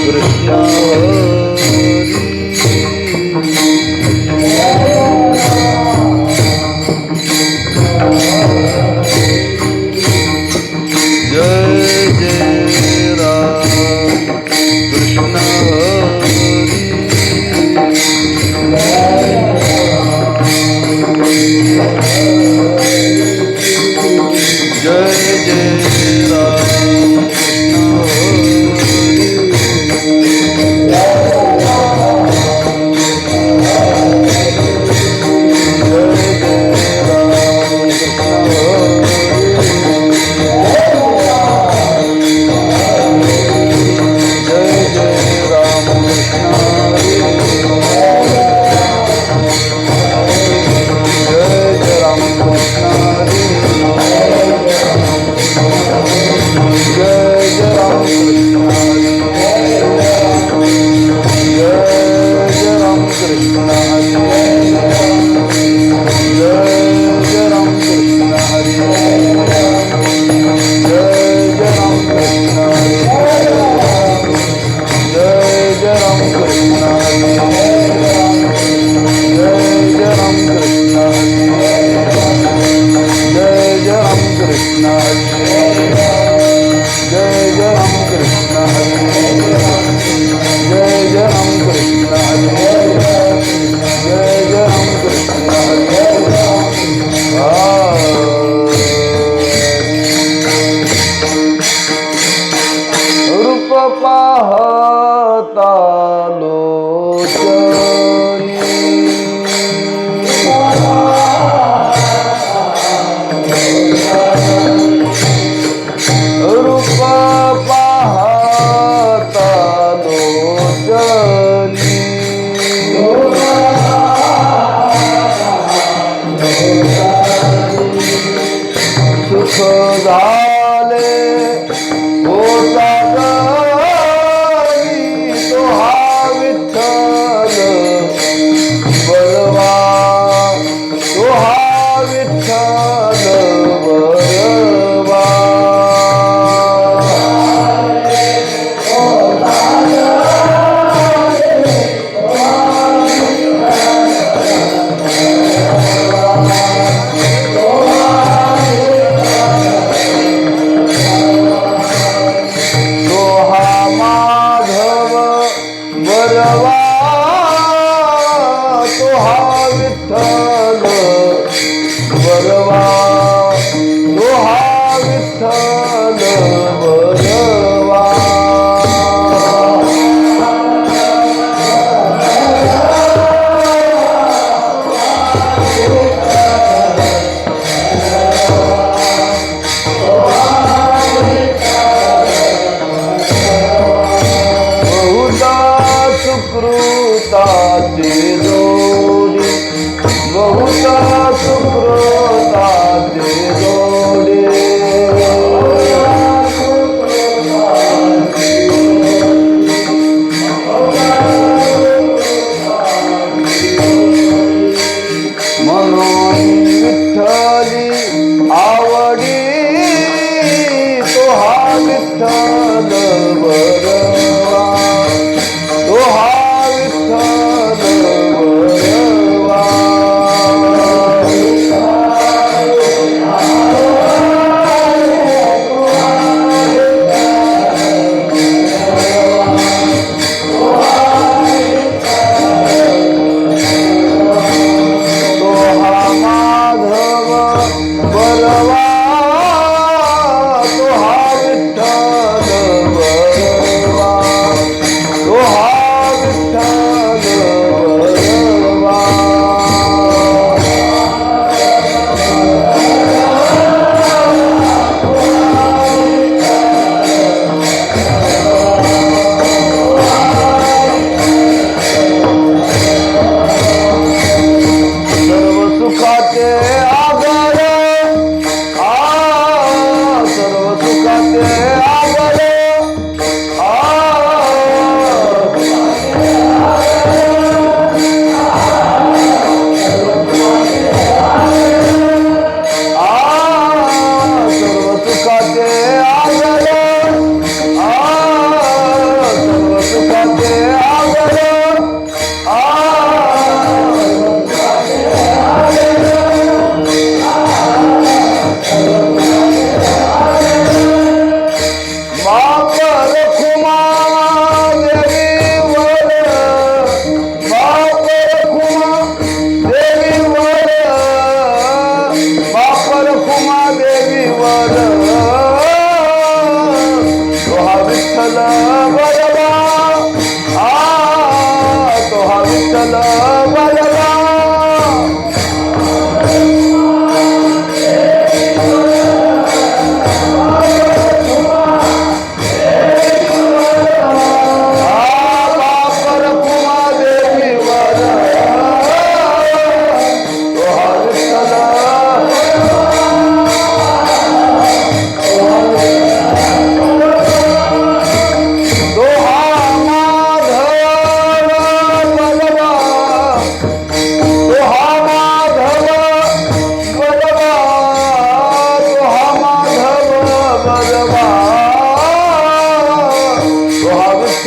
कृष्ण जय जय राम कृष्ण जय जय राम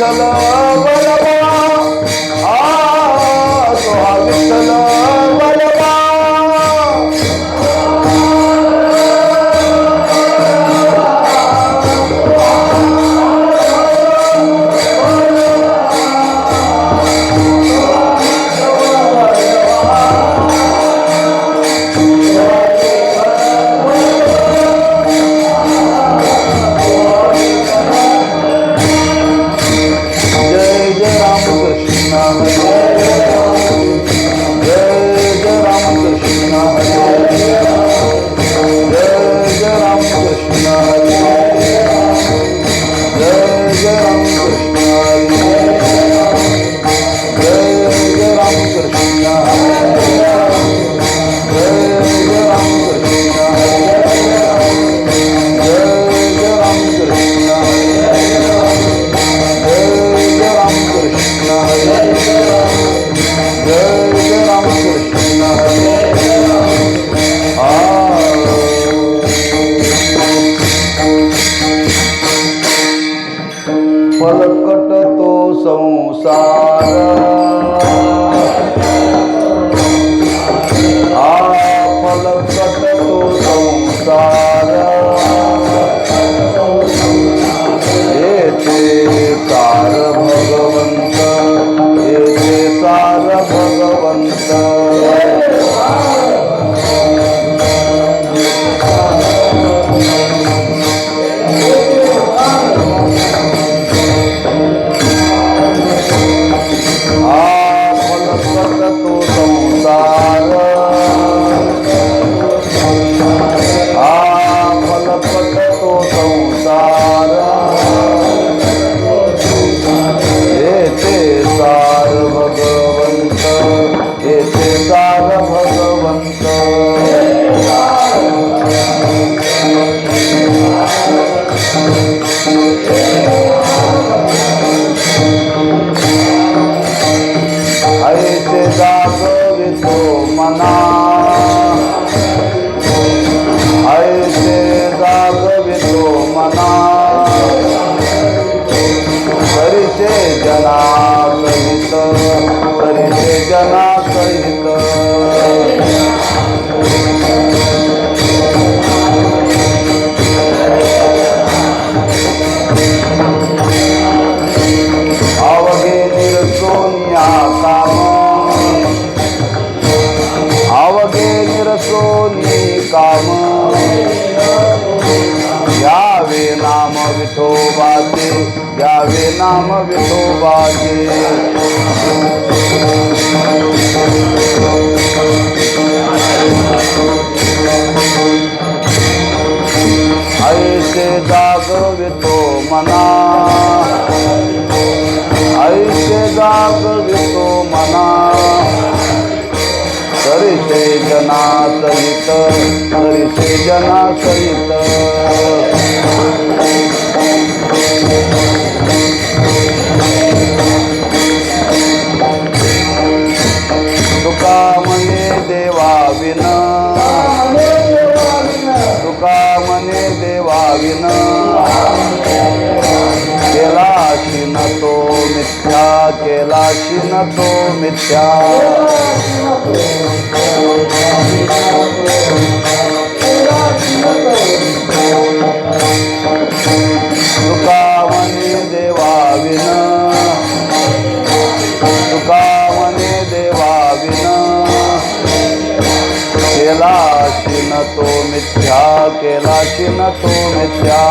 विठ्ठल बलवा तो हा विठ्ठल बलवा फलकट तो संसार फलकट तो संसार येथे सार भगवंत येथे सार भगवंत ऐसे जागवितो मना ऐसे जागवितो मना करिसे जना सहित करिसे जना सहित अवघे निरसोनिया काम अवघे निरसोनी काम यावे नाम विठोबाचे यावे नाम विठोबाचे ऐसे जागवितो मना ऐसे जागवितो मना करिसे जना सहित करिसे जना सहित तुका मने देवा विन तुका मने देवा विन केलाशी न तो मिथ्या केलाशी न तो मिथ्या तुका मने देवा विन तुका मने देवा विन केलाशी न तो मिथ्या केलाशी न तो मिथ्या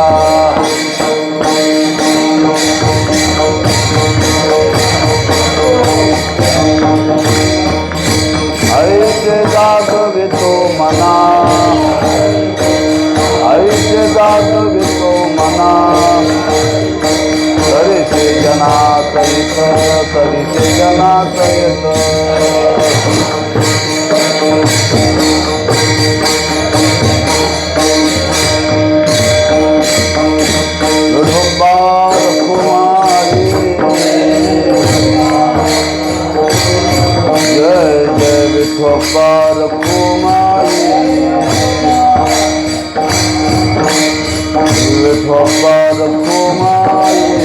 ऐसे जागवितो मना ऐसे जागवितो मना करिसे जना सहित करिसे जना सहित विठोबार कुमारी जय जय विठोबार कुमारी विठोबार कुमारी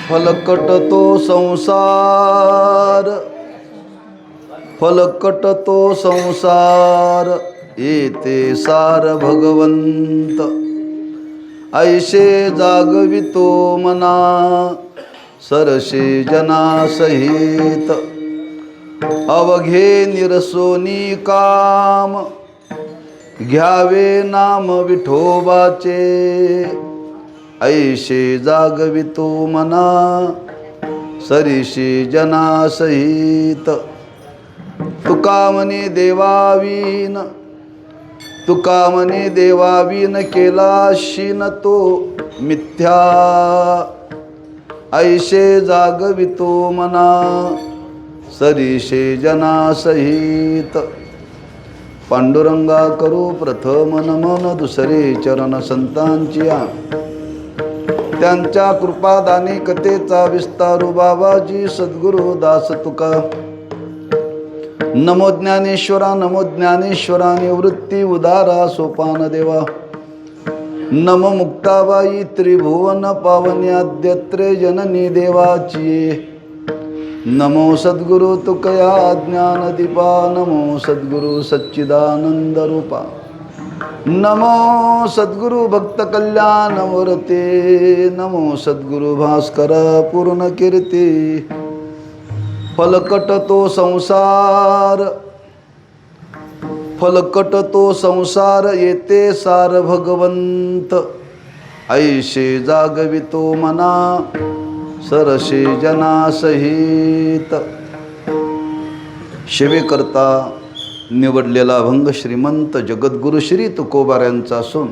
फलकट तो संसार, फलकट तो संसार, येते सार भगवंत. ऐसे जागवितो मना सरसे जना सहित अवघे निरसोनी काम घ्यावे नाम विठोबाचे ऐसे जागवितो मना सरिषी जना सहित तुका म्हणे देवावीन तुका म्हणे देवावीन केला शीन तो मिथ्या ऐसे जागवितो मना सरिषे जना सहित पांडुरंगा करू प्रथम नमन दुसरे चरण संतांची त्यांच्या कृपादानी कथेचा विस्तारू बाबाजी सद्गुरु दास तुका नमो ज्ञानेश्वरा निवृत्ती उदारा सोपान देवा नमो मुक्ताबाई त्रिभुवन पावन्याद्यत्रे जननी देवाची नमो सद्गुरु तुकया ज्ञानदीपा नमो सद्गुरु सच्चिदानंद रूपा नमो सद्गुरु भक्त कल्याण मूर्ते नमो सद्गुरु भास्कर पूर्ण कीर्ती फलकट तो संसार येते सार भगवंत ऐसे जागवितो मना सरसे जना सहित सेवेकरता निवडलेला अभंग श्रीमंत जगद्गुरु श्री तुकोबारायांचा असून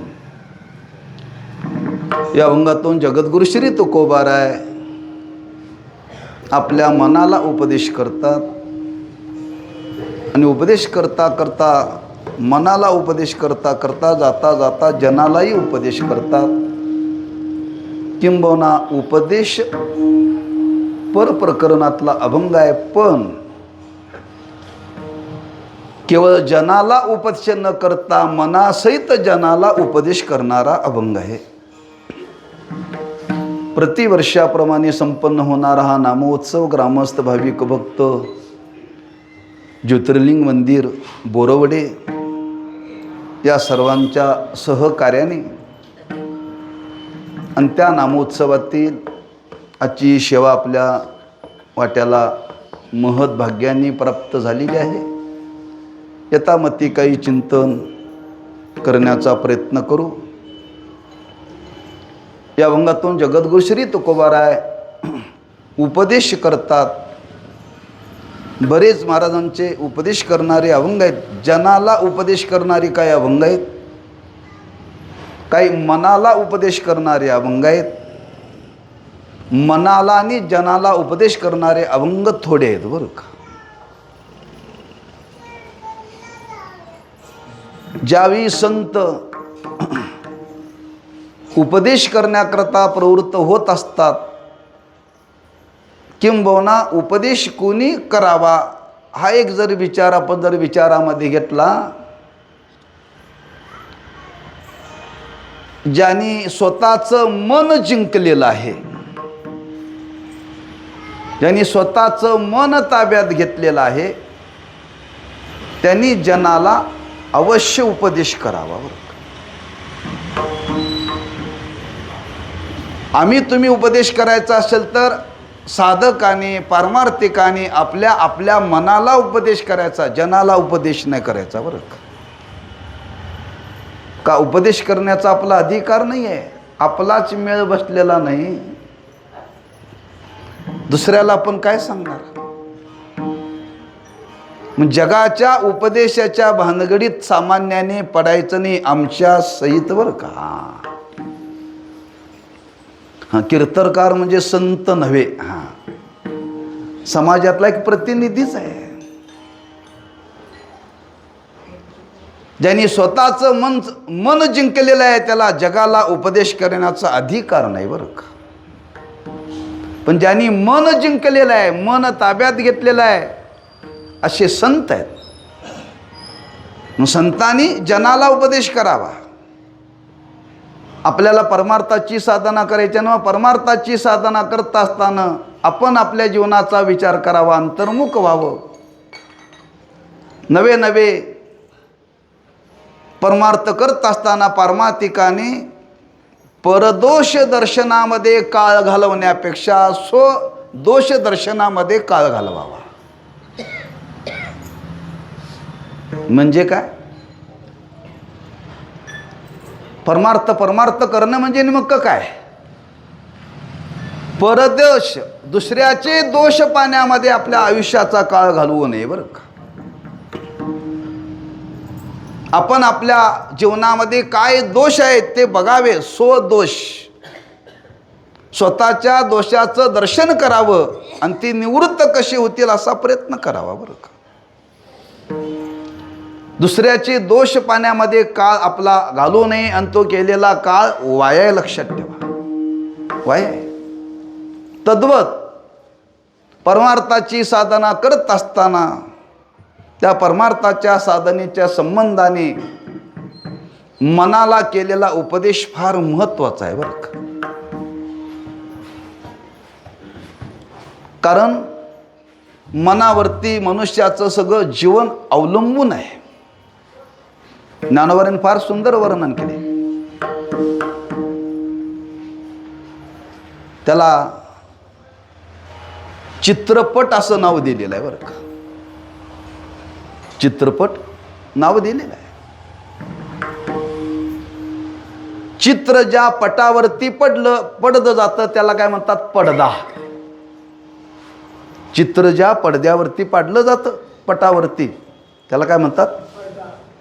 या अभंगातून जगद्गुरु श्री तुकोबाराय आपल्या मनाला उपदेश करतात आणि उपदेश करता करता मनाला उपदेश करता करता जाता जाता जनालाही उपदेश करतात. किंबहुना उपदेश परप्रकरणातला अभंग आहे, पण केवळ जनाला उपदेश न करता मनासहित जनाला उपदेश करणारा अभंग आहे. प्रतिवर्षाप्रमाणे संपन्न होणारा हा नामोत्सव ग्रामस्थ भाविक भक्त ज्योतिर्लिंग मंदिर बोरवडे या सर्वांच्या सहकार्याने आणि त्या नामोत्सवातील आजची सेवा आपल्या वाट्याला महत् भाग्याने प्राप्त झालेली आहे. यथामती काही चिंतन करण्याचा प्रयत्न करू. या अभंगातून जगद्गुरु श्री तुकोबाराय उपदेश करतात. बरेच महाराजांचे उपदेश करणारे अभंग आहेत. जनाला उपदेश करणारी काही अभंग आहेत, काही मनाला उपदेश करणारे अभंग आहेत. मनाला आणि जनाला उपदेश करणारे अभंग थोडे आहेत बरं का. ज्यावेळी संत उपदेश करण्याकरता प्रवृत्त होत असतात, किंबहुना उपदेश कोणी करावा हा एक जर विचार आपण जर विचारामध्ये घेतला, ज्यांनी स्वतःचं मन जिंकलेलं आहे, ज्यांनी स्वतःचं मन ताब्यात घेतलेलं आहे, त्यांनी जनाला अवश्य उपदेश करावा. आम्ही तुम्ही उपदेश करायचा असेल तर साधकाने पारमार्थिकाने आपल्या आपल्या मनाला उपदेश करायचा, जनाला उपदेश नाही करायचा बरं का. उपदेश करण्याचा आपला अधिकार नाही आहे, आपलाच मेळ बसलेला नाही, दुसऱ्याला आपण काय सांगणार. मग जगाच्या उपदेशाच्या भानगडीत सामान्याने पडायचं नाही आमच्या सहित बरं का. हा, कीर्तनकार म्हणजे संत नव्हे, हा समाजातला एक प्रतिनिधीच आहे. ज्यांनी स्वतःचं मन जिंकलेलं आहे त्याला जगाला उपदेश करण्याचा अधिकार नाही बरं का. पण ज्यांनी मन जिंकलेलं आहे, मन ताब्यात घेतलेलं आहे, असे संत आहेत. मग संतांनी जनाला उपदेश करावा. आपल्याला परमार्थाची साधना करायची ना, परमार्थाची साधना करत असताना आपण आपल्या जीवनाचा विचार करावा, अंतर्मुख व्हावं. नवे नवे परमार्थ करत असताना पारमार्थिकाने परदोष दर्शनामध्ये काळ घालवण्यापेक्षा स्वदोष दर्शनामध्ये काळ घालवावा. म्हणजे काय? परमार्थ करणं म्हणजे नेमकं काय? परदोष, दुसऱ्याचे दोष पाहण्यामध्ये आपल्या आयुष्याचा काळ घालवू नये बरं का. आपण आपल्या जीवनामध्ये काय दोष आहेत ते बघावे. स्वदोष, स्वतःच्या दोषाचं दर्शन करावं आणि ती निवृत्त कशी होतील असा प्रयत्न करावा बरं का. दुसऱ्याचे दोष पाहण्यामध्ये काळ आपला घालू नये आणि तो केलेला काळ वाया. लक्षात ठेवा, वाया. तद्वत परमार्थाची साधना करत असताना त्या परमार्थाच्या साधनेच्या संबंधाने मनाला केलेला उपदेश फार महत्त्वाचा आहे बरं का. कारण मनावरती मनुष्याचं सगळं जीवन अवलंबून आहे. ज्ञानोबांनी फार सुंदर वर्णन केले. त्याला चित्रपट असं नाव दिलेलं आहे बरं का. चित्रपट नाव दिलेलं आहे. चित्र ज्या पटावरती पडलं जातं त्याला काय म्हणतात? पडदा. चित्र ज्या पडद्यावरती पाडलं जातं, पटावरती, त्याला काय म्हणतात?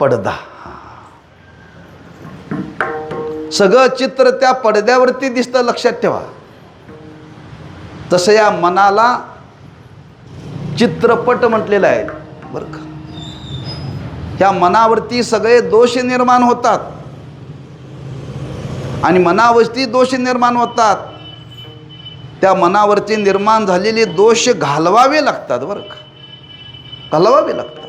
पडदा. सगळं चित्र त्या पडद्यावरती दिसतं. लक्षात ठेवा. तसं या मनाला चित्रपट म्हटलेलं आहे बरं का. ह्या मनावरती सगळे दोष निर्माण होतात आणि मनावरती दोष निर्माण होतात. त्या मनावरती निर्माण झालेले दोष घालवावे लागतात बरं का. घालवावे लागतात.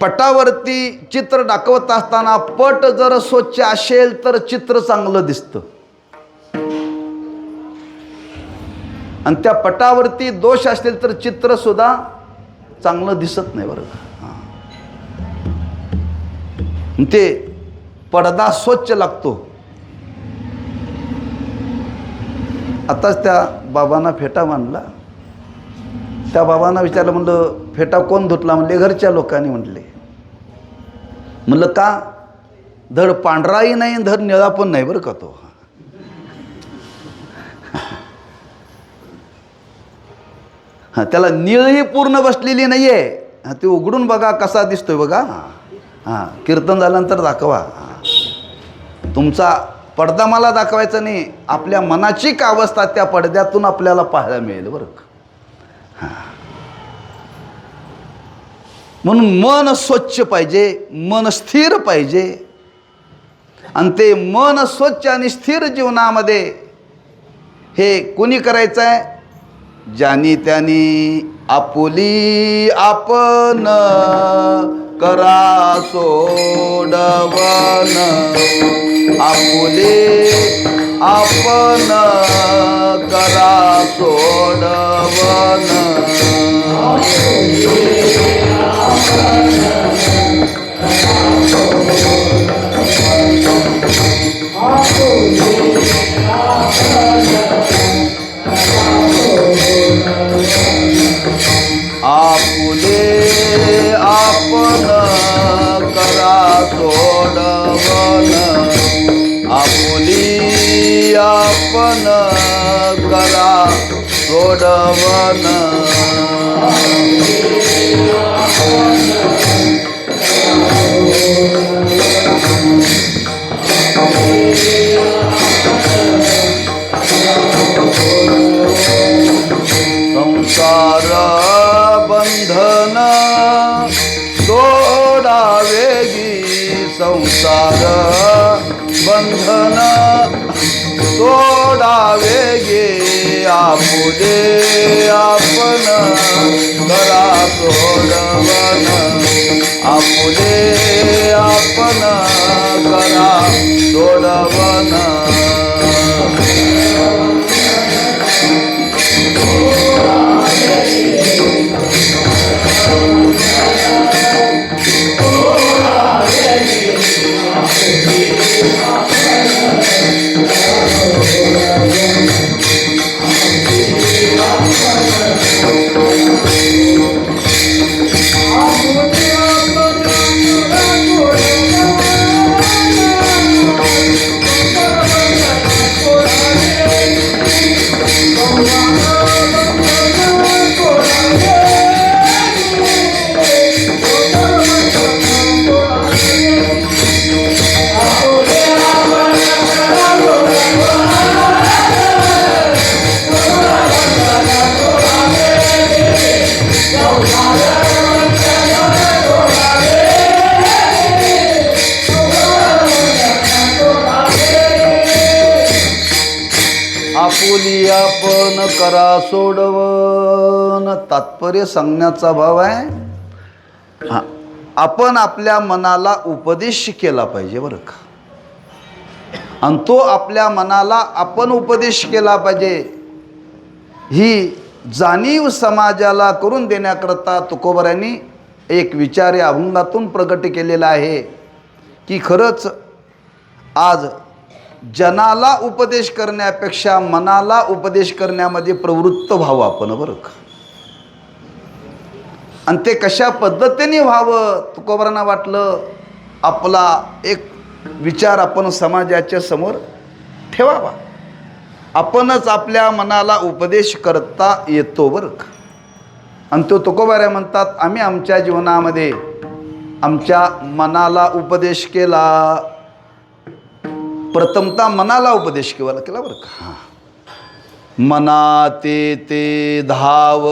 पटावरती चित्र दाखवत असताना पट जर स्वच्छ असेल तर चित्र चांगलं दिसतं आणि त्या पटावरती दोष असेल तर चित्र सुद्धा चांगलं दिसत नाही बरं का. ते पडदा स्वच्छ लागतो. आताच त्या बाबांना फेटा मांडला. त्या बाबांना विचारलं, म्हणलं फेटा कोण धुतला? म्हणले घरच्या लोकांनी. म्हणलं का? धड पांढराही नाही धड निळा पण नाही बरं का तो. हां, त्याला निळही पूर्ण बसलेली नाही आहे. ते उघडून बघा कसा दिसतोय बघा. हां, कीर्तन झाल्यानंतर दाखवा. तुमचा पडदा मला दाखवायचा नाही, आपल्या मनाची का अवस्था त्या पडद्यातून आपल्याला पाहायला मिळेल बरं का. हां, म्हणून मन स्वच्छ पाहिजे, मन स्थिर पाहिजे. आणि ते मन स्वच्छ आणि स्थिर जीवनामध्ये हे कोणी करायचं आहे? ज्यानी त्यानी आपुली आपण करा सोडवन. आपुले आपण करा सोडवन. आपुले आपण करा सोडवन. आपुली आपण करा सोडवन. संसार बंधन सोडावेगी. संसार बंधन सोडावेगे. आपुले आपण करा सोडवन. आपुले आपण करा सोडवन. आपुली आपण करा सोडवण. तात्पर्य सांगण्याचा भाव आहे, आपण आपल्या मनाला उपदेश केला पाहिजे बरं का. आणि तो आपल्या मनाला आपण उपदेश केला पाहिजे. ही जाणीव समाजाला करून देण्याकरता तुकोबरायांनी एक विचार या अभंगातून प्रगट केलेला आहे की खरंच आज जनाला उपदेश करण्यापेक्षा मनाला उपदेश करण्यामध्ये प्रवृत्त व्हावं आपण बरं का. आणि ते कशा पद्धतीने व्हावं तुकोबरांना वाटलं आपला एक विचार आपण समाजाच्या समोर ठेवावा. आपणच आपल्या मनाला उपदेश करता येतो बरं का. आणि तो तुकोबाऱ्या म्हणतात आम्ही आमच्या जीवनामध्ये आमच्या मनाला उपदेश केला. प्रथमतः मनाला उपदेश केला बरं का. मना ते धाव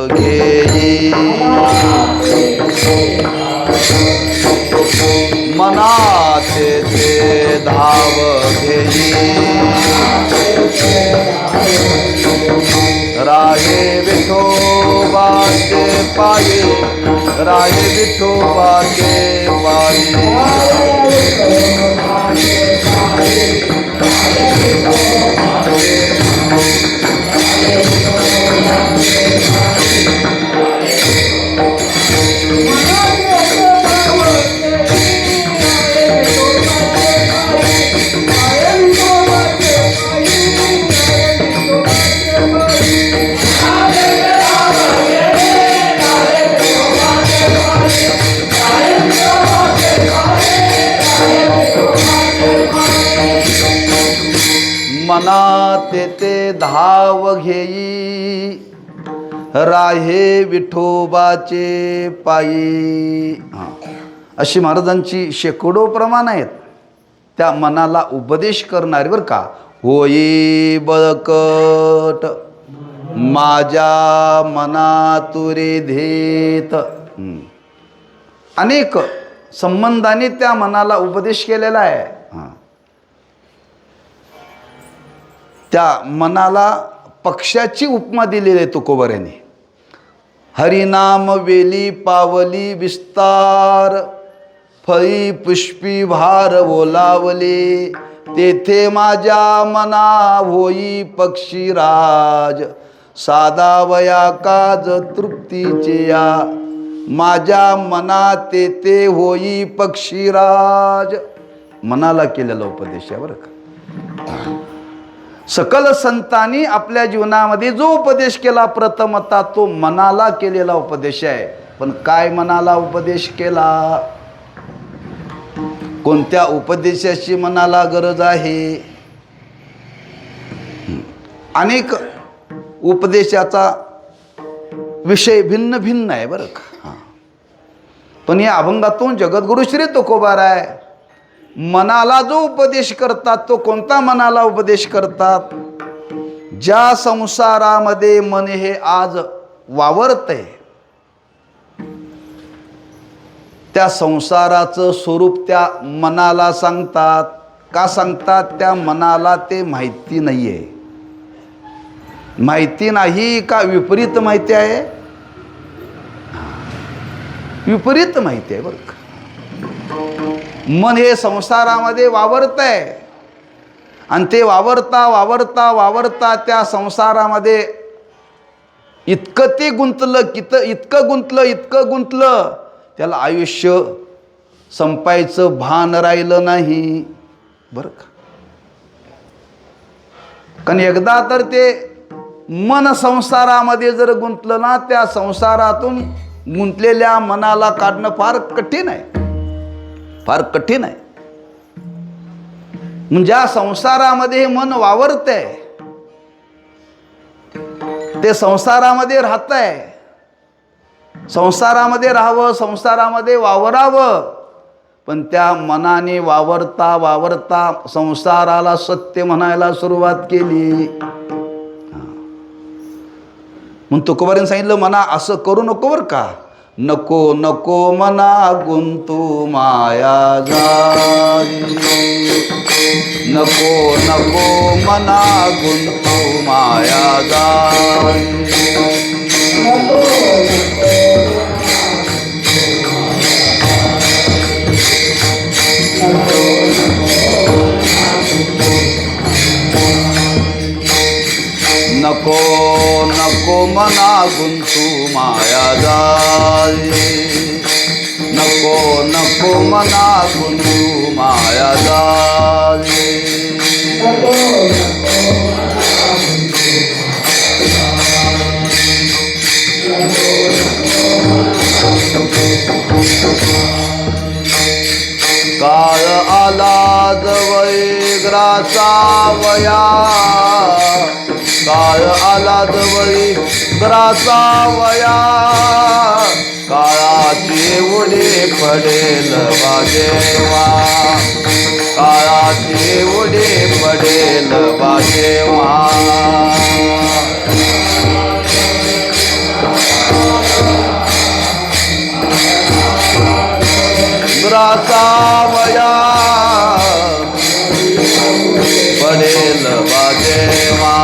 घेई, मना ते धाव घेई, राहे विठोबाचे पायी, राहे विठोबाचे पायी. मना ते धाव घेई, राहे विठोबाचे पायी. अशी महाराजांची शेकडो प्रमाण आहेत त्या मनाला उपदेश करणारे बरं का. होई बळकट माझ्या मना तुरे धेत. अनेक संबंधाने त्या मनाला उपदेश केलेला आहे. त्या मनाला पक्षाची उपमा दिलेली आहे तुकोबऱ्याने. हरिनाम वेली पावली विस्तार, फळी पुष्पी भार बोलावले, तेथे माझ्या मना होई पक्षीराज, साधावया काज तृप्तीचे या. माझ्या मना तेथे होई पक्षीराज. मनाला केलेला उपदेश आहे बरं का. सकल संतांनी आपल्या जीवनामध्ये जो उपदेश केला प्रथमतः तो मनाला केलेला उपदेश आहे. पण काय मनाला उपदेश केला, कोणत्या उपदेशाची मनाला गरज आहे. अनेक उपदेशाचा विषय भिन्न भिन्न आहे बरं का. पण या अभंगातून जगद्गुरु श्री तुकोबाराय मनाला जो उपदेश करतात तो कोणता मनाला उपदेश करतात. ज्या संसारामध्ये मन हे आज वावरतंय त्या संसाराचं स्वरूप त्या मनाला सांगतात. का सांगतात, त्या मनाला ते माहिती नाही आहे. माहिती नाही का विपरीत माहिती आहे, विपरीत माहिती आहे बरं का. मन हे संसारामध्ये वावरत आहे आणि ते वावरता वावरता वावरता त्या संसारामध्ये इतकं ते गुंतलं इतकं गुंतलं त्याला आयुष्य संपायचं भान राहिलं नाही बरं का. कारण एकदा तर ते मन संसारामध्ये जर गुंतलं ना, त्या संसारातून गुंतलेल्या मनाला काढणं फार कठीण आहे, फार कठीण आहे. म्हणजे ज्या संसारामध्ये मन वावरतंय ते संसारामध्ये राहतंय, संसारामध्ये राहावं, संसारामध्ये वावरावं. पण त्या मनाने वावरता वावरता संसाराला सत्य म्हणायला सुरुवात केली. म्हणून तुकोबारांनी सांगितलं मना असं करू नको बरं का. नको नको मना गुंतू माया जाई, नको नको मना गुंतू माया जाई. नको नको मना गुंतू माया जाई, नको नको मना गुंतू माया जाई. काळ आला जवळ ग्रासावया, काळ आला जवळी ग्रासावया, काळाचे उडे पडेल बाजेवा, काळाचे उडे पडेल बाजेवा. ग्रासावया पडेल बाजेवा.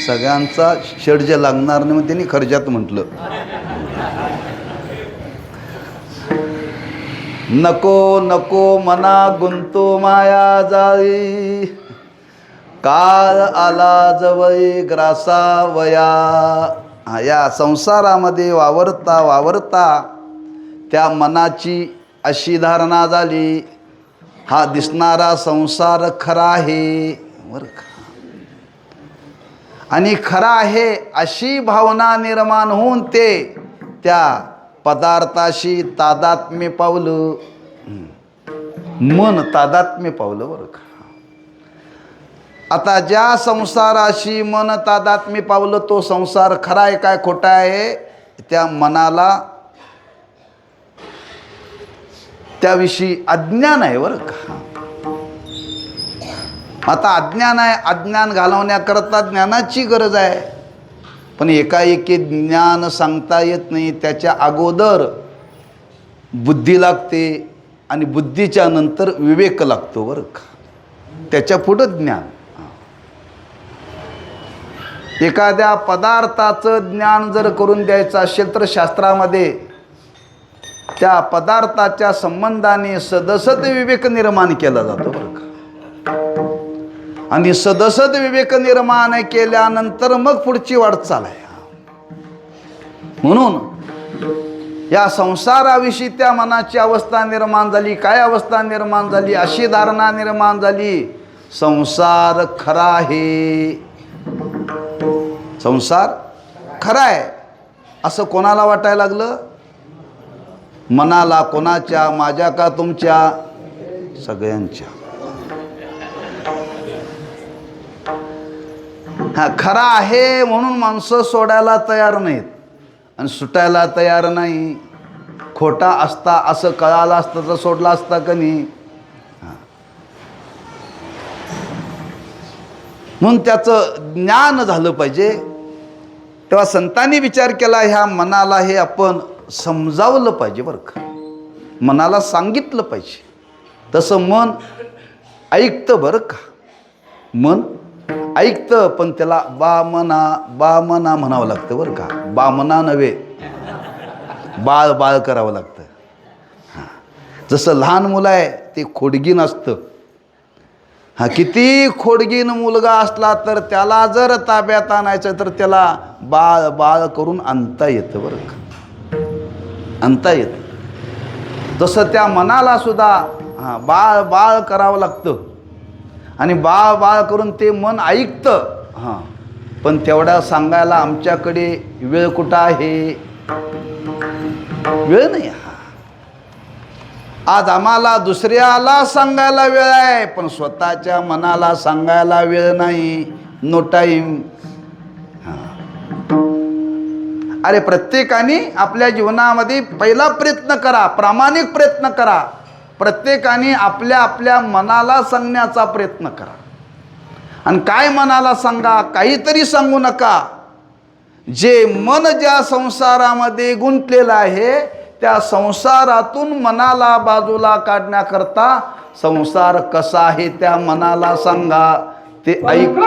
सगळ्यांचा षड्ज लागणार नाही, मग त्यांनी खर्जात म्हटलं. नको नको मना गुंतो माया जाई, काळ आला जवळी ग्रासावया. या संसारामध्ये वावरता वावरता त्या मनाची अशी धारणा झाली, हा दिसणारा संसार खरा आहे बरं का, आणि खरा आहे अशी भावना निर्माण होऊन ते त्या पदार्थाशी तादात्म्य पावलं, मन तादात्म्य पावलं बरं का. आता ज्या संसाराशी मन तादात्म्य पावलं तो संसार खरा आहे काय खोटा आहे, त्या मनाला त्याविषयी अज्ञान आहे बरं का. आता अज्ञान आहे, अज्ञान घालवण्याकरता ज्ञानाची गरज आहे, पण एकाएकी ज्ञान सांगता येत नाही. त्याच्या अगोदर बुद्धी लागते आणि बुद्धीच्या नंतर विवेक लागतो बरं का, त्याच्या पुढं ज्ञान. एखाद्या पदार्थाचं ज्ञान जर करून द्यायचं असेल तर शास्त्रामध्ये त्या पदार्थाच्या संबंधाने सदसद विवेक निर्माण केला जातो बरं का, आणि सदसद विवेक निर्माण केल्यानंतर मग पुढची वाटचाल आहे. म्हणून या संसाराविषयी त्या मनाची अवस्था निर्माण झाली. काय अवस्था निर्माण झाली? अशी धारणा निर्माण झाली, संसार खरा आहे, संसार खरा आहे असं कोणाला वाटायला लागलं? मनाला. कोणाच्या? माझ्या का तुमच्या? सगळ्यांच्या. हा खरा आहे म्हणून माणसं सोडायला तयार नाहीत आणि सुटायला तयार नाही. खोटा असता असं कळालं असतं तर सोडला असता का नाही? म्हणून त्याचं ज्ञान झालं पाहिजे. तेव्हा संतांनी विचार केला, ह्या मनाला हे आपण समजावलं पाहिजे बरं का, मनाला सांगितलं पाहिजे. तसं मन ऐकतं बरं का, मन ऐकतं, पण त्याला बामना म्हणावं लागतं बरं का, बामना नव्हे, बाळ बाळ करावं लागतं. हां, जसं लहान मुलं आहे ते खोडगीन असतं. हा, किती खोडगीन मुलगा असला तर त्याला जर ताब्यात आणायचं तर त्याला बाळ बाळ करून आणता येतं बरं का, आणता येतं. तसं त्या मनाला सुद्धा बाळ बाळ करावं लागतं आणि बाळ बाळ करून ते मन ऐकतं. हां, पण तेवढा सांगायला आमच्याकडे वेळ कुठं आहे, वेळ नाही. आज आम्हाला दुसऱ्याला सांगायला वेळ आहे, पण स्वतःच्या मनाला सांगायला वेळ नाही. No time. अरे प्रत्येकाने आपल्या जीवनामध्ये पहिला प्रयत्न करा, प्रामाणिक प्रयत्न करा. प्रत्येकाने आपल्या आपल्या मनाला सांगण्याचा प्रयत्न करा. आणि काय मनाला सांगा, काहीतरी सांगू नका. जे मन ज्या संसारामध्ये गुंतलेलं आहे त्या संसारातून मनाला बाजूला काढण्याकरता संसार कसा आहे त्या मनाला सांगा, ते ऐक.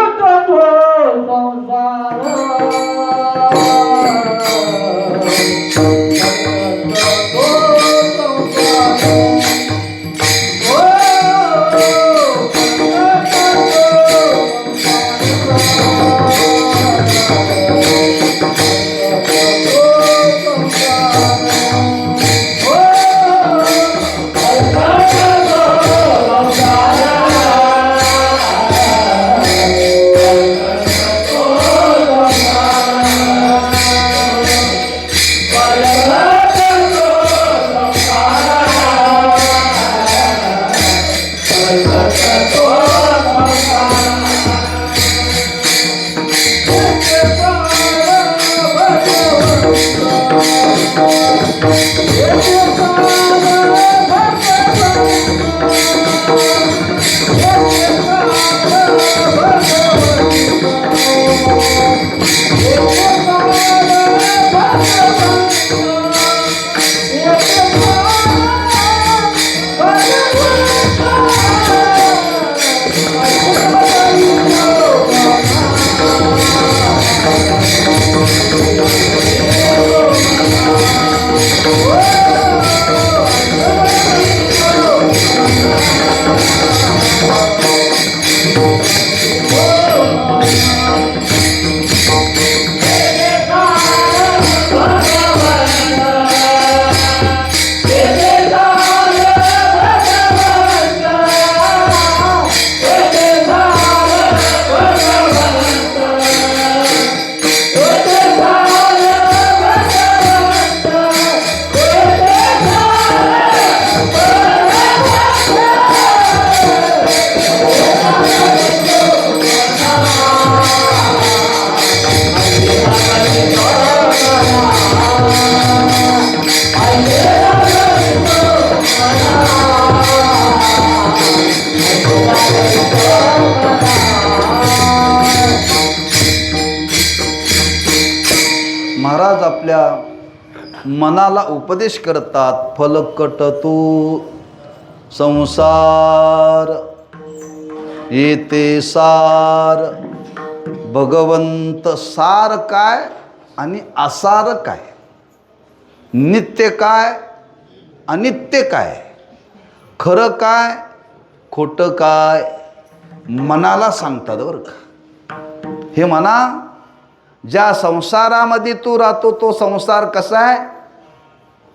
महाराज आपल्या मनाला उपदेश करतात, फलकट तू संसार येते सार. भगवंत सार काय आणि असार काय, नित्य काय अनित्य काय, खरं काय खोटं काय, मनाला सांगतात बरं का. हे मना, ज्या संसारामध्ये तू राहतो तो संसार कसा आहे,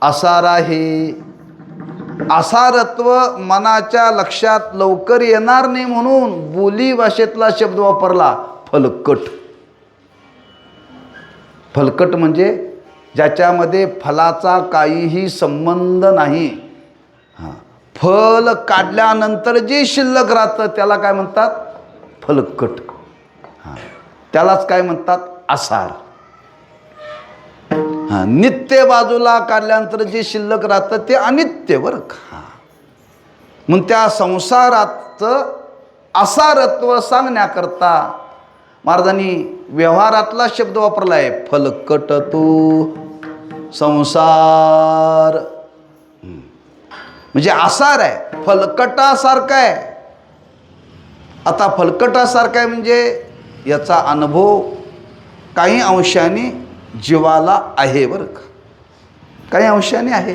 असार आहे. असारत्व मनाच्या लक्षात लवकर येणार नाही म्हणून बोली भाषेतला शब्द वापरला फलकट. फलकट म्हणजे ज्याच्यामध्ये फलाचा काहीही संबंध नाही. फल काढल्यानंतर जे शिल्लक राहतं त्याला काय म्हणतात, फलकट. त्यालाच काय म्हणतात, असार. नित्य बाजूला काढल्यानंतर जे शिल्लक राहतं ते अनित्य बरं का. मग त्या संसाराचं असारत्व सांगण्याकरता महाराजांनी व्यवहारातला शब्द वापरला आहे, फलकट तो संसार. म्हणजे आसार आहे, फलकटासारखा आहे. आता फलकटासारखा आहे म्हणजे याचा अनुभव काही अंशाने जीवाला आहे बरं का, काही अंशाने आहे.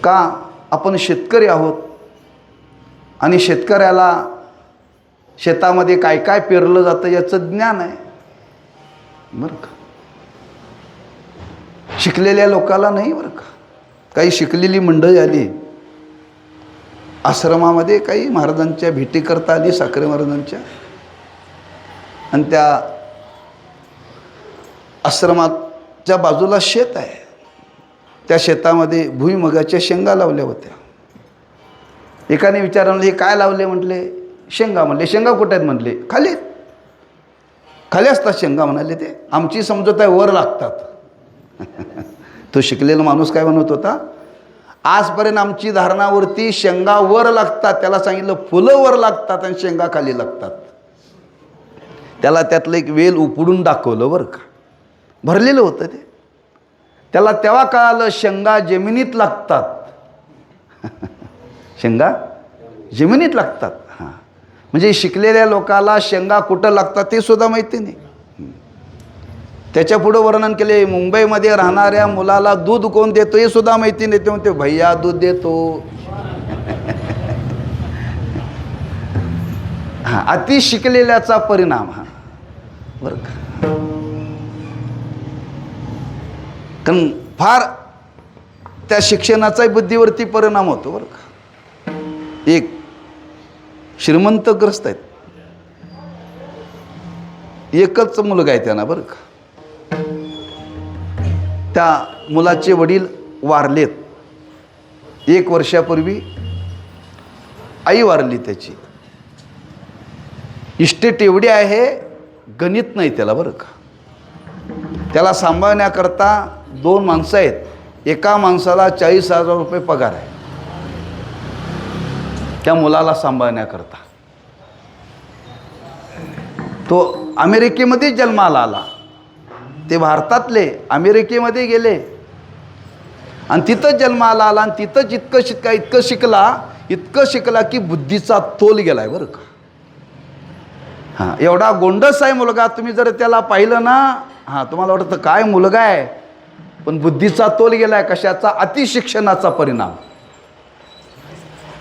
का आपण शेतकरी आहोत आणि शेतकऱ्याला शेतामध्ये काय काय पेरलं जातं याचं ज्ञान आहे बरं का. शिकलेल्या लोकाला नाही बरं का. काही शिकलेली मंडळी आली आश्रमामध्ये, काही महाराजांच्या भेटीकरता आली, साखरे महाराजांच्या, आणि त्या आश्रमाच्या बाजूला शेत आहे. त्या शेतामध्ये भुईमुगाच्या शेंगा लावल्या होत्या. एकाने विचारलं, हे काय लावले? म्हटले शेंगा. म्हणले शेंगा कुठे आहेत? म्हटले खाली, खाली असतात शेंगा. म्हणाले ते आमची समजत आहे वर लागतात. तो शिकलेला माणूस काय म्हणत होता, आजपर्यंत आमची धारणावरती शेंगा वर लागतात. त्याला सांगितलं फुलं वर लागतात आणि शेंगा खाली लागतात. त्याला त्यातलं एक वेल उपडून दाखवलं बरं का, भरलेलं होतं ते. त्याला तेव्हा कळालं शेंगा जमिनीत लागतात. शेंगा जमिनीत लागतात. हां, म्हणजे शिकलेल्या लोकाला शेंगा कुठं लागतात ते सुद्धा माहिती नाही. त्याच्या पुढं वर्णन केले, मुंबईमध्ये राहणाऱ्या मुलाला दूध कोण देतो हे सुद्धा माहिती नाही. ते म्हणते भैया दूध देतो. हां, अति शिकलेल्याचा परिणाम हा बरं का. कारण फार त्या शिक्षणाचाही बुद्धीवरती परिणाम होतो बरं का. एक श्रीमंत ग्रस्त आहेत, एकच मुलगा आहे त्यांना बरं का. त्या मुलाचे वडील वारलेत. 1 वर्षापूर्वी आई वारली त्याची. इस्टेट एवढी आहे गणित नाही त्याला बरं का. त्याला सांभाळण्याकरता 2 माणसं आहेत. एका माणसाला 40,000 रुपये पगार आहे त्या मुलाला सांभाळण्याकरता. तो अमेरिकेमध्ये जन्माला आला. ते भारतातले अमेरिकेमध्ये गेले आणि तिथं जन्माला आला आणि तिथंच इतकं शिकला की बुद्धीचा तोल गेलाय बरं का. हां, एवढा गोंडस आहे मुलगा. तुम्ही जर त्याला पाहिलं ना, हां, तुम्हाला वाटतं काय मुलगा आहे, पण बुद्धीचा तोल गेलाय. कशाचा? अतिशिक्षणाचा परिणाम.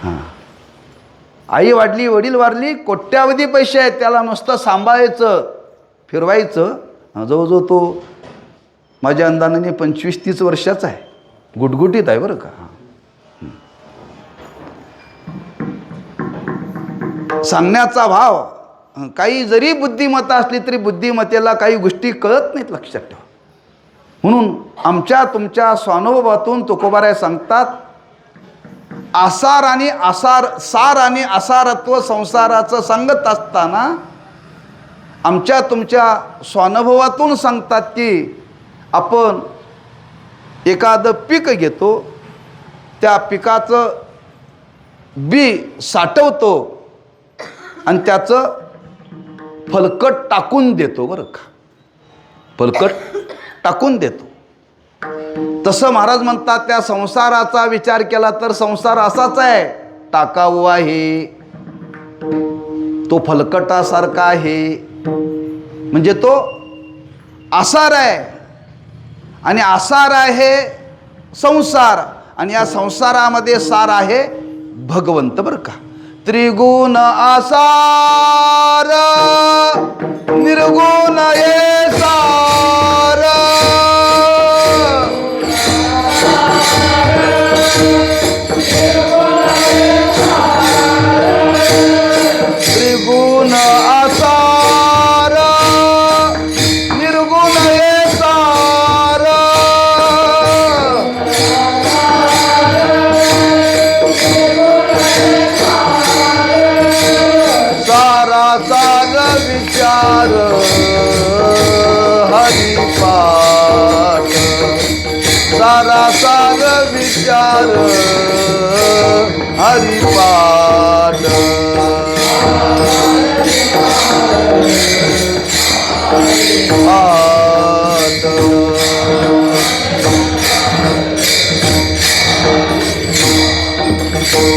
हां, आई वाढली, वडील वारली, कोट्यावधी पैसे आहेत. त्याला नुसतं सांभाळायचं, फिरवायचं. जवळजवळ तो माझ्या अंदाजाने 25-30 वर्षाचा आहे. गुटगुटीत आहे बरं का. सांगण्याचा भाव, काही जरी बुद्धिमत्ता असली तरी बुद्धिमत्तेला काही गोष्टी कळत नाहीत, लक्षात ठेवा. म्हणून आमच्या तुमच्या स्वानुभवातून तुकोबाराय सांगतात, सार आणि आसारत्व संसाराचं सांगत असताना आमच्या तुमच्या स्वानुभवातून सांगतात की आपण एखादं पीक घेतो, त्या पिकाचं बी साठवतो आणि त्याचं फलकट टाकून देतो बरं का. फलकट टाकून देतो. तसं महाराज म्हणतात त्या संसाराचा विचार केला तर संसार असाच आहे, टाकाऊ आहे. तो फलकटासारखा आहे. म्हणजे तो आसार आहे आणि आसार आहे संसार, आणि या संसारामध्ये सार आहे भगवंत बरं का. त्रिगुण आसार निर्गुण ये सार. त्रिगुण आसार निर्गुण ये सार. सारा सार विचार हरिपाठ. सारा सार विचार हरिपाठ.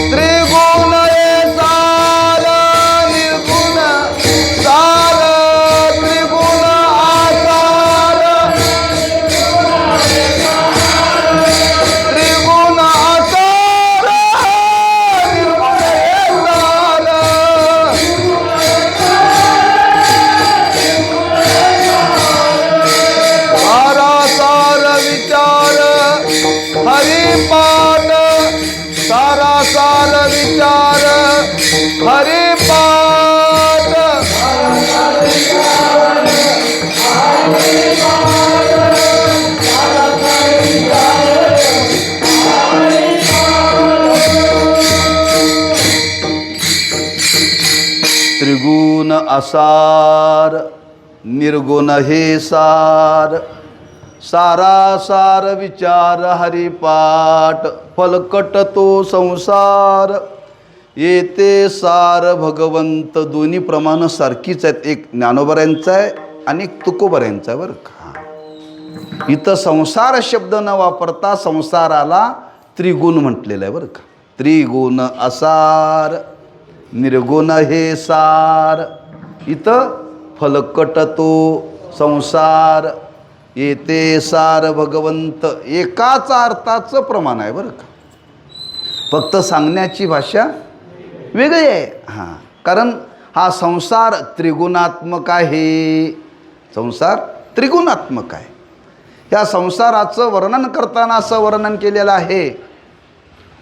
त्रिगुण सार निर्गुण सार त्रिगुण आसार त्रिगुण आसार निर्गुण सार सारा विचार हरिपाठ सारा सार विचार हरिपाठ त्रिगुण असार निर्गुण हे सार सारा सार विचार हरिपाठ फलकट तो संसार येते सार भगवंत. दोन्ही प्रमाण सारखीच आहेत. एक ज्ञानोबऱ्यांचं आहे आणि एक तुकोबऱ्यांचं आहे बरं का. इथं संसार शब्द न वापरता संसाराला त्रिगुण म्हटलेलं आहे बरं का. त्रिगुण असार निर्गुण हे सार. इथं फलकट तो संसार येते सार भगवंत. एकाच अर्थाचं प्रमाण आहे बरं का. फक्त सांगण्याची भाषा वेगळी आहे. हां, कारण हा संसार त्रिगुणात्मक आहे. संसार त्रिगुणात्मक आहे. या संसाराचं वर्णन करताना असं वर्णन केलेलं आहे,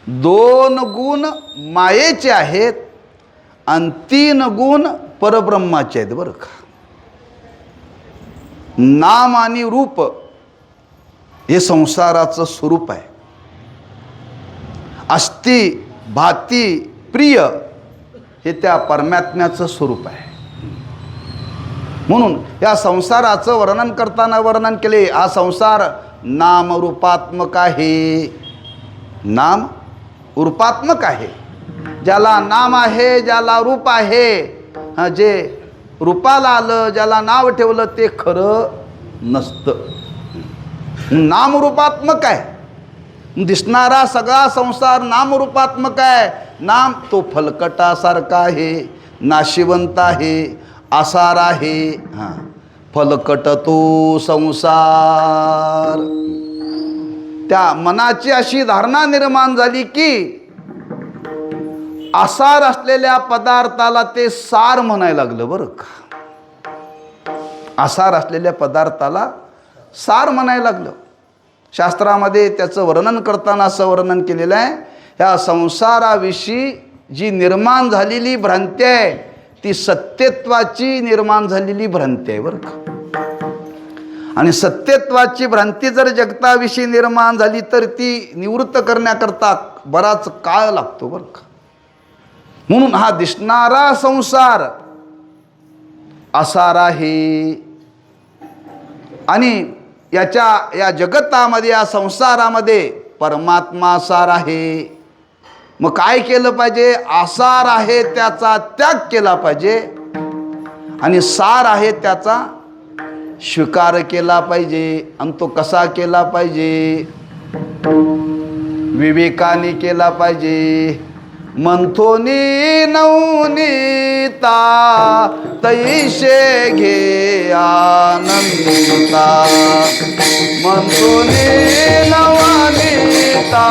2 गुण मायेचे आहेत आणि 3 गुण परब्रह्माचे आहेत बरं का. नाम आणि रूप हे संसाराचं स्वरूप आहे. अस्ति भाती प्रिय हे त्या परमात्म्याचं स्वरूप आहे. म्हणून या संसाराचं वर्णन करताना वर्णन केले, हा संसार नाम रूपात्मक आहे. नाम रूपात्मक आहे. ज्याला नाम आहे, ज्याला रूप आहे, जे रूपाला आलं, ज्याला नाव ठेवलं ते खरं नसतं. नामरूपात्मक आहे. दिसणारा सगळा संसार नामरूपात्मक आहे. नाम तो फलकटासारखा आहे, नाशिवंत आहे, आसार आहे. हां, फलकट तो संसार. त्या मनाची अशी धारणा निर्माण झाली की आसार असलेल्या पदार्थाला ते सार म्हणायला लागलं बरं का. आसार असलेल्या पदार्थाला सार म्हणायला लागलं. शास्त्रामध्ये त्याचं वर्णन करताना असं वर्णन केलेलं आहे, ह्या संसाराविषयी जी निर्माण झालेली भ्रांती आहे ती सत्यत्वाची निर्माण झालेली भ्रांती आहे बरं का. आणि सत्यत्वाची भ्रांती जर जगताविषयी निर्माण झाली तर ती निवृत्त करण्याकरता बराच काळ लागतो बरं का. म्हणून हा दिसणारा संसार आसार आहे आणि या जगतामध्ये, या संसारामध्ये परमात्मा सार आहे. मग काय केलं पाहिजे? आसार आहे त्याचा त्याग केला पाहिजे आणि सार आहे त्याचा स्वीकार केला पाहिजे. आणि तो कसा केला पाहिजे? विवेकाने केला पाहिजे. मंथोनी नवनीता तैसे घे आनंदिता. मंथोनी नवनीता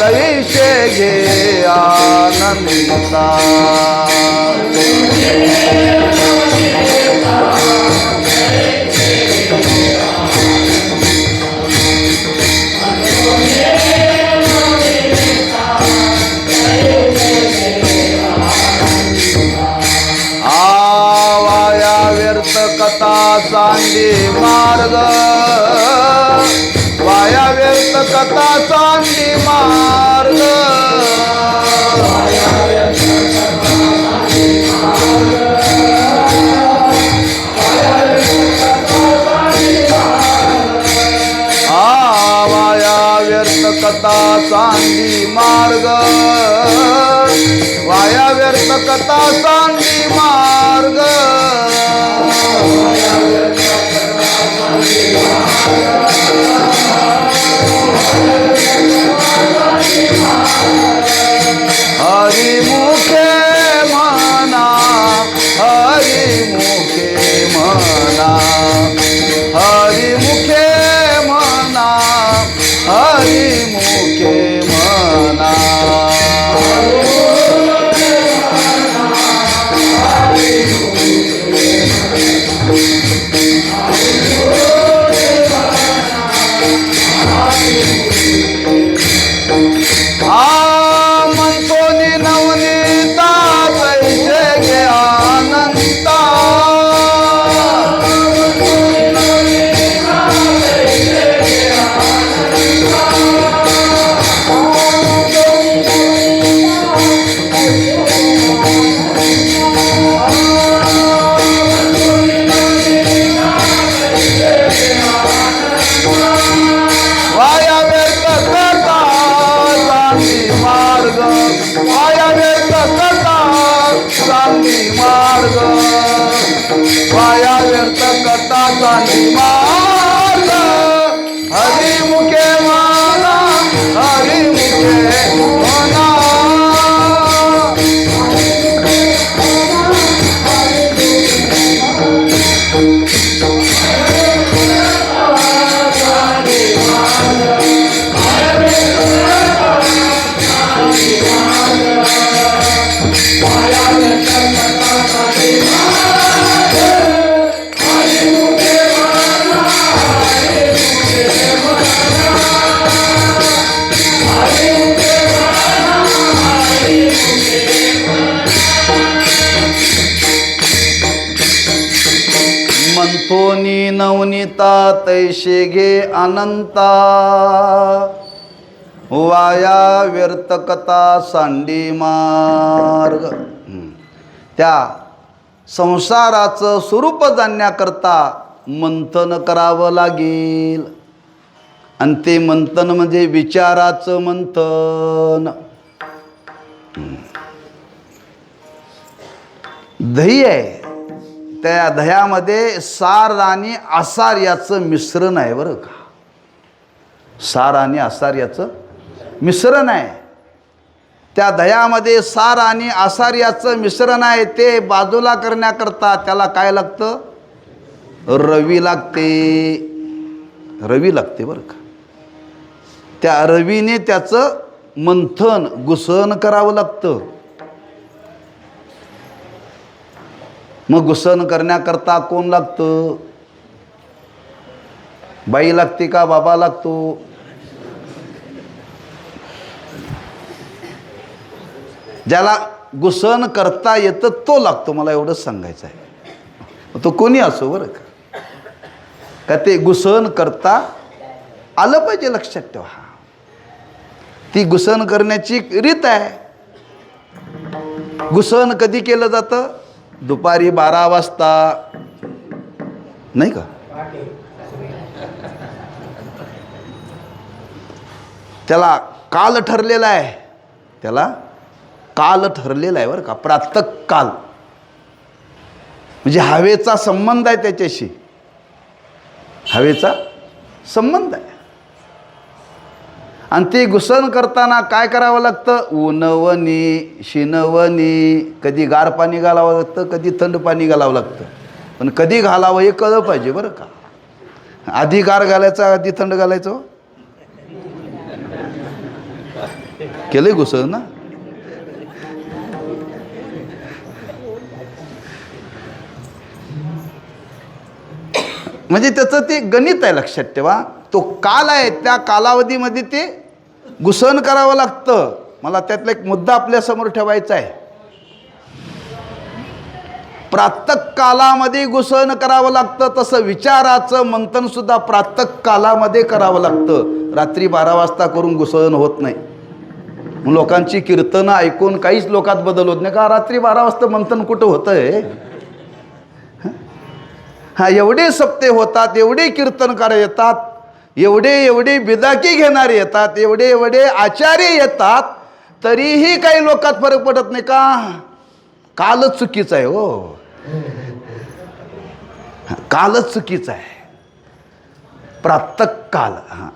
तैसे घे आनंदिता. कथा सांगी मार्ग, वाया व्यर्थ कथा सांगी मार्ग. वाया व्यर्थ कथा सांगी मार्ग, वाया व्यर्थ कथा सांगी मार्ग. म्हणतो नवनीता तैसे घे अनंता वाया व्यर्थ कथा चांगली मार्ग वाया व्यर्थ कथा चांगली मार्ग वाया व्यर्थ कथा चांगली मार्ग हरिमुखे म्हणा हरिमुखे म्हणा म्हणतोनी नवनीता तैसे घे अनंता वाया व्यर्थ कथा सांडी मार्ग. त्या संसाराचं स्वरूप जाणण्याकरता मंथन करावं लागेल. आणि ते मंथन म्हणजे विचाराचं मंथन. दही आहे, त्या दह्यामध्ये सार आणि आसार याचं मिश्रण आहे बरं का. सार आणि आसार याचं मिश्रण आहे. त्या दह्यामध्ये सार आणि आसार याचं मिश्रण आहे. ते बाजूला करण्याकरता त्याला काय लागतं? रवी लागते. रवी लागते बरं का. त्या रवीने त्याचं मंथन घुसण करावं लागतं. मग घुसण करण्याकरता कोण लागतं? बाई लागते का बाबा लागतो? ज्याला घुसण करता येतं तो लागतो. मला एवढंच सांगायचं आहे. तो कोणी असो बरं का ते घुसण करता आलं पाहिजे. लक्षात ठेवा, ती घुसण करण्याची रीत आहे. घुसण कधी केलं जातं? दुपारी 12 वाजता, नाही का? त्याला काल ठरलेला आहे. त्याला काल ठरलेला आहे बरं का. प्रातः काल म्हणजे हवेचा संबंध आहे त्याच्याशी. हवेचा संबंध आहे. आणि ते घुसण करताना काय करावं लागतं? उन्हवणी शिनवणी. कधी गार पाणी घालावं लागतं, कधी थंड पाणी घालावं लागतं. पण कधी घालावं हे कळलं पाहिजे बरं का. आधी गार घालायचं, आधी थंड घालायचं. केलंय घुसण ना. म्हणजे त्याचं ते गणित आहे. लक्षात ठेवा, तो काल आहे. त्या कालावधीमध्ये ते घुसण करावं लागतं. मला त्यातला एक मुद्दा आपल्यासमोर ठेवायचा आहे. प्रातः कालामध्ये घुसण करावं लागतं. तसं विचाराचं मंथन सुद्धा प्रातः कालामध्ये करावं लागतं. रात्री 12 वाजता करून घुसण होत नाही. लोकांची कीर्तनं ऐकून काहीच लोकात बदल होत नाही का? रात्री 12 वाजता मंथन कुठं होतंय? हा, एवढे सप्ते होतात, एवढे कीर्तनकार येतात, एवढे बिदाकी घेणारे येतात, एवढे आचार्य येतात, तरीही काही लोकात फरक पडत नाही का? कालच चुकीचं आहे हो. कालच चुकीचं आहे. प्रातः काल.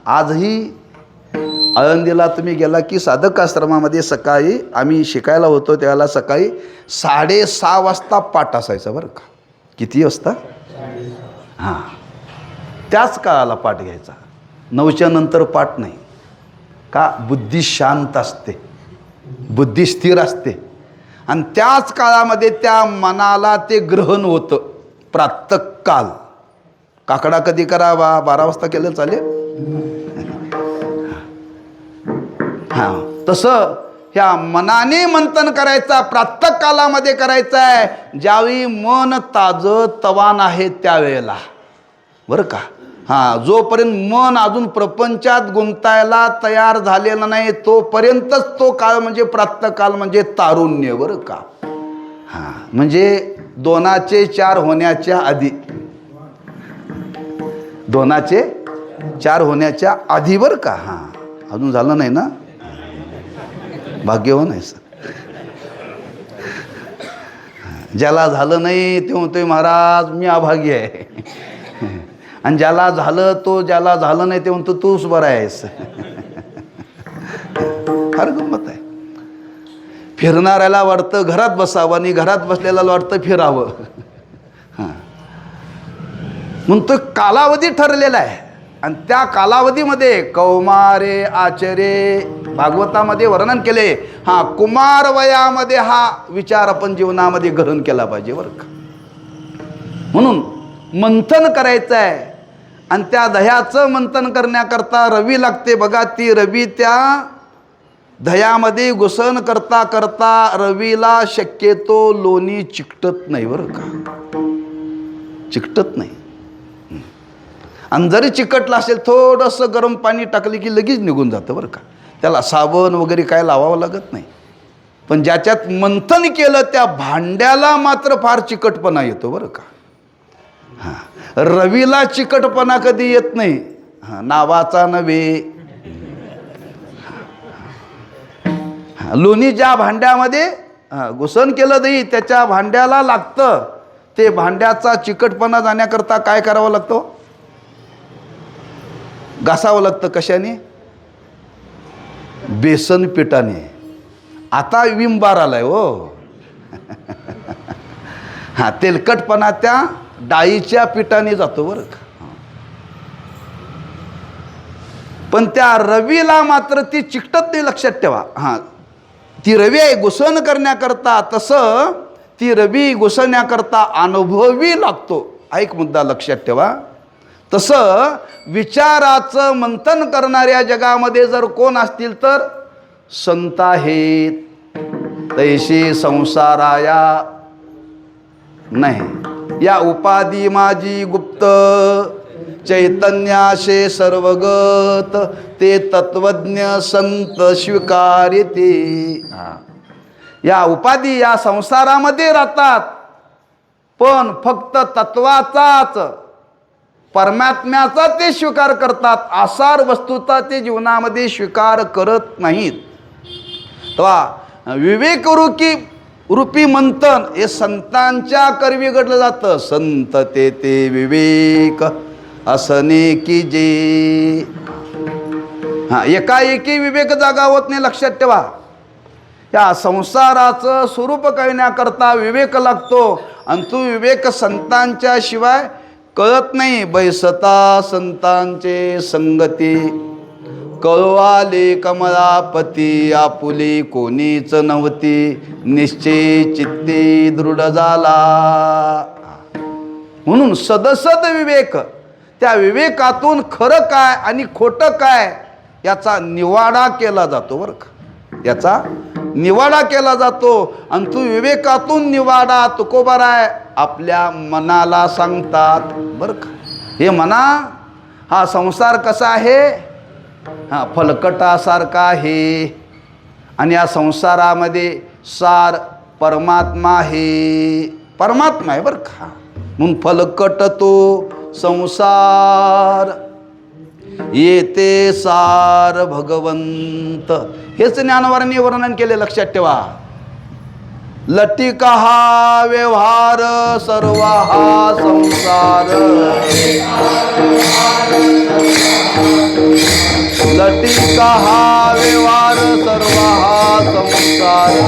आजही आळंदीला तुम्ही गेला की साधक आश्रमामध्ये सकाळी आम्ही शिकायला होतो त्यावेळेला सकाळी 6:30 वाजता पाठ असायचा बरं का. किती वाजता? हां, त्याच काळाला पाठ घ्यायचा. 9च्या नंतर पाठ नाही का? बुद्धी शांत असते, बुद्धी स्थिर असते. आणि त्याच काळामध्ये त्या मनाला ते ग्रहण होतं. प्रातः काल. काकडा कधी करावा? 12 वाजता केलं चालेल? हां, तसं ह्या मनाने मंथन करायचा, प्रातः कालामध्ये करायचं आहे, ज्यावेळी मन ताजं तवान आहे त्यावेळेला, बरं का. हां, जोपर्यंत मन अजून प्रपंचात गुंतायला तयार झालेला नाही तोपर्यंतच तो काळ म्हणजे प्रातःकाल म्हणजे तारुण्य, बरं का. हां, म्हणजे 2चे 4 होण्याच्या आधी, 2चे 4 होण्याच्या आधी, बरं का. हां, अजून झालं नाही ना, भाग्यवान आहे. ज्याला झालं नाही ते म्हणतोय महाराज मी अभागी आहे, आणि ज्याला झालं तो, ज्याला झालं नाही ते म्हणतो तूच बरा आहेस. फार गंमत आहे. फिरणाऱ्याला वाटतं घरात बसावं आणि घरात बसलेला वाटतं फिरावं. हां, म्हणून तो कालावधी ठरलेला आहे, आणि त्या कालावधीमध्ये कौमारे आचरे भागवतामध्ये वर्णन केले. हां, कुमार वयामध्ये हा विचार आपण जीवनामध्ये ग्रहण केला पाहिजे, बरं का. म्हणून मंथन करायचं आहे, आणि त्या दह्याचं मंथन करण्याकरता रवी लागते बघा. ती रवी त्या दह्यामध्ये घुसन करता करता रवीला शक्यतो लोणी चिकटत नाही, बरं का. चिकटत नाही. आणि जरी चिकटलं असेल थोडंसं गरम पाणी टाकले की लगेच निघून जातं, बरं का. त्याला साबण वगैरे काय लावावं लागत नाही. पण ज्याच्यात मंथन केलं त्या भांड्याला मात्र फार चिकटपणा येतो, बरं का. हां, रवीला चिकटपणा कधी येत नाही. हां, नावाचा नव्हे. हां, लोणी ज्या भांड्यामध्ये घुसन केलं दही त्याच्या भांड्याला लागतं, ते भांड्याचा चिकटपणा जाण्याकरता काय करावं लागतं? घासावं लागतं. कशाने? बेसन पिठाने. आता विम बार आलाय हो. हा, तेलकटपणा त्या डाळीच्या पिठाने जातो, बरं का. पण त्या रवीला मात्र ती चिकटत नाही, लक्षात ठेवा. हां, ती रवी आहे घुसन करण्याकरता, तसं ती रवी घुसण्याकरता अनुभवी लागतो. हा एक मुद्दा लक्षात ठेवा. तसं विचाराचं मंथन करणाऱ्या जगामध्ये जर कोण असतील तर संत आहेत. तैशी संसाराया नाही, या उपाधी माझी गुप्त, चैतन्याशे सर्वगत, ते तत्वज्ञ संत स्वीकारिते. या उपाधी या संसारामध्ये राहतात, पण फक्त तत्वाचाच, परमात्म्याचा ते स्वीकार करतात. आसार वस्तूचा ते जीवनामध्ये स्वीकार करत नाहीत. तेव्हा विवेक रूपी मंथन हे संतांच्या करवी घडलं जातं. संत ते विवेक असणे की जे. हां, एकाएकी विवेक जागा होत नाही, लक्षात ठेवा. या संसाराचं स्वरूप कळण्याकरता विवेक लागतो, आणि तो विवेक संतांच्या शिवाय कळत नाही. बैसता संतांचे संगती, कळवाले कमलापती, आपुली कोणीच नव्हती, निश्चय चित्ती दृढ झाला. म्हणून सदसद विवेक, त्या विवेकातून खरं काय आणि खोटं काय याचा निवाडा केला जातो, बरं का. याचा निवाडा केला जातो, आणि तो विवेकातून निवाडा तुकोबाराय आपल्या मनाला सांगतात, बरं का. हे मना, हा संसार कसा आहे? हा, फलकटासारखा आहे, आणि या संसारामध्ये सार परमात्मा आहे. परमात्मा आहे, बरं का. म्हणून फलकट तो संसार, येते सार भगवंत. हेच ज्ञानवारांनी वर्णन केले, लक्षात ठेवा. लटिका हा व्यवहार, सर्व हा संसार. लटिका हा व्यवहार, सर्व हा संसार.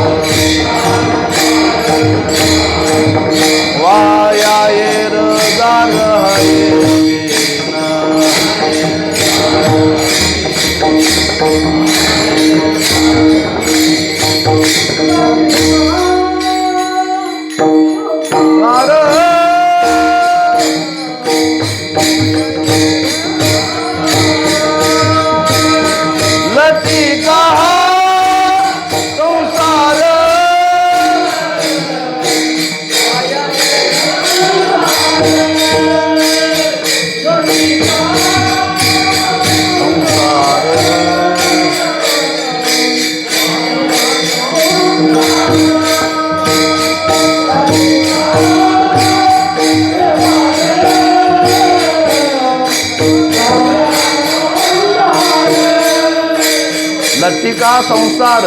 वाया येर जार हये लटिका संसार लटिका संसार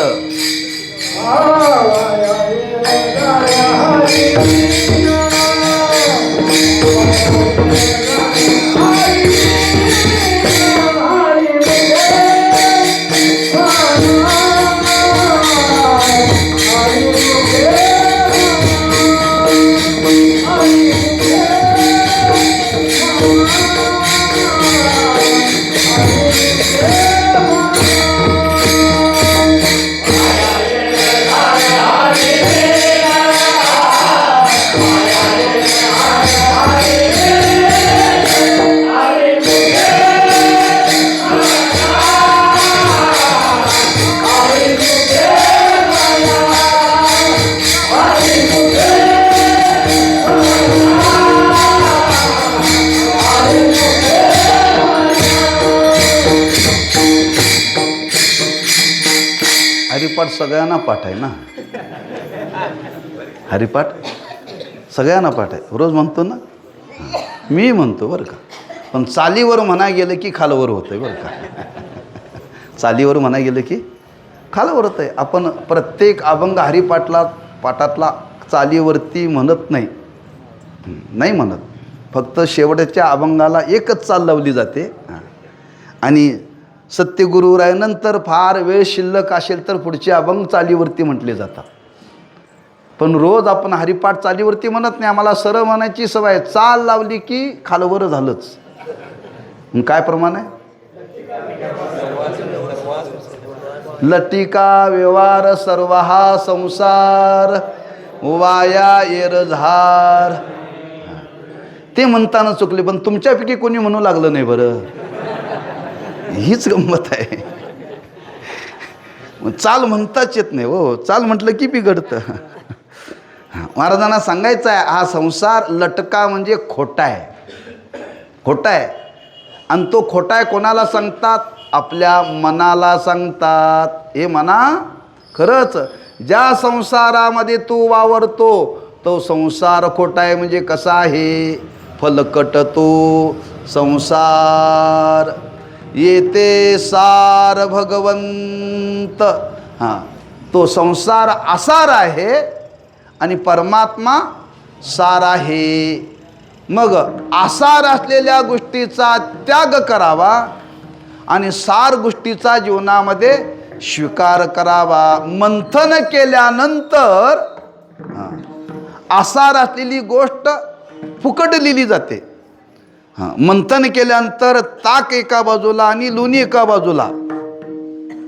हरिपाठ सगळ्यांना पाठ आहे ना. हरिपाठ सगळ्यांना पाठ आहे, रोज म्हणतो ना. मी म्हणतो बरं का, पण चालीवर म्हणा गेलं की खालवर होतं बरं का. चालीवर म्हणा गेलं की खालवर होतं आहे. आपण प्रत्येक अभंग पाठातला चालीवरती म्हणत नाही म्हणत. फक्त शेवटच्या अभंगाला एकच चाल लावली जाते. आणि सत्यगुरुरायानंतर फार वेळ शिल्लक असेल तर पुढचे अभंग चालीवरती म्हटले जातात. पण रोज आपण हरिपाठ चालीवरती म्हणत नाही. आम्हाला सरळ म्हणायची सवय. चाल लावली की खालवर झालंच. काय प्रमाण आहे? लटिका व्यवहार सर्व हा संसार वाया येरझार. ते म्हणताना चुकले, पण तुमच्यापैकी कोणी म्हणू लागलं नाही बरं. हीच गंमत आहे. चाल म्हणताच येत नाही हो. चाल म्हटलं की बिघडतं. महाराजांना सांगायचं आहे, हा संसार लटका म्हणजे खोटा आहे. खोटा आहे. आणि तो खोटा आहे कोणाला सांगतात? आपल्या मनाला सांगतात. हे मना, खरंच ज्या संसारामध्ये तू वावरतो तो संसार खोटा आहे. म्हणजे कसा आहे? फलकट तो संसार येते सार भगवंत. हां, तो संसार आसार आहे आणि परमात्मा सार आहे. मग आसार असलेल्या गोष्टीचा त्याग करावा आणि सार गोष्टीचा जीवनामध्ये स्वीकार करावा. मंथन केल्यानंतर आसार असलेली गोष्ट फुकट लिहिली जाते. हां, मंथन केल्यानंतर ताक एका बाजूला आणि लोणी एका बाजूला.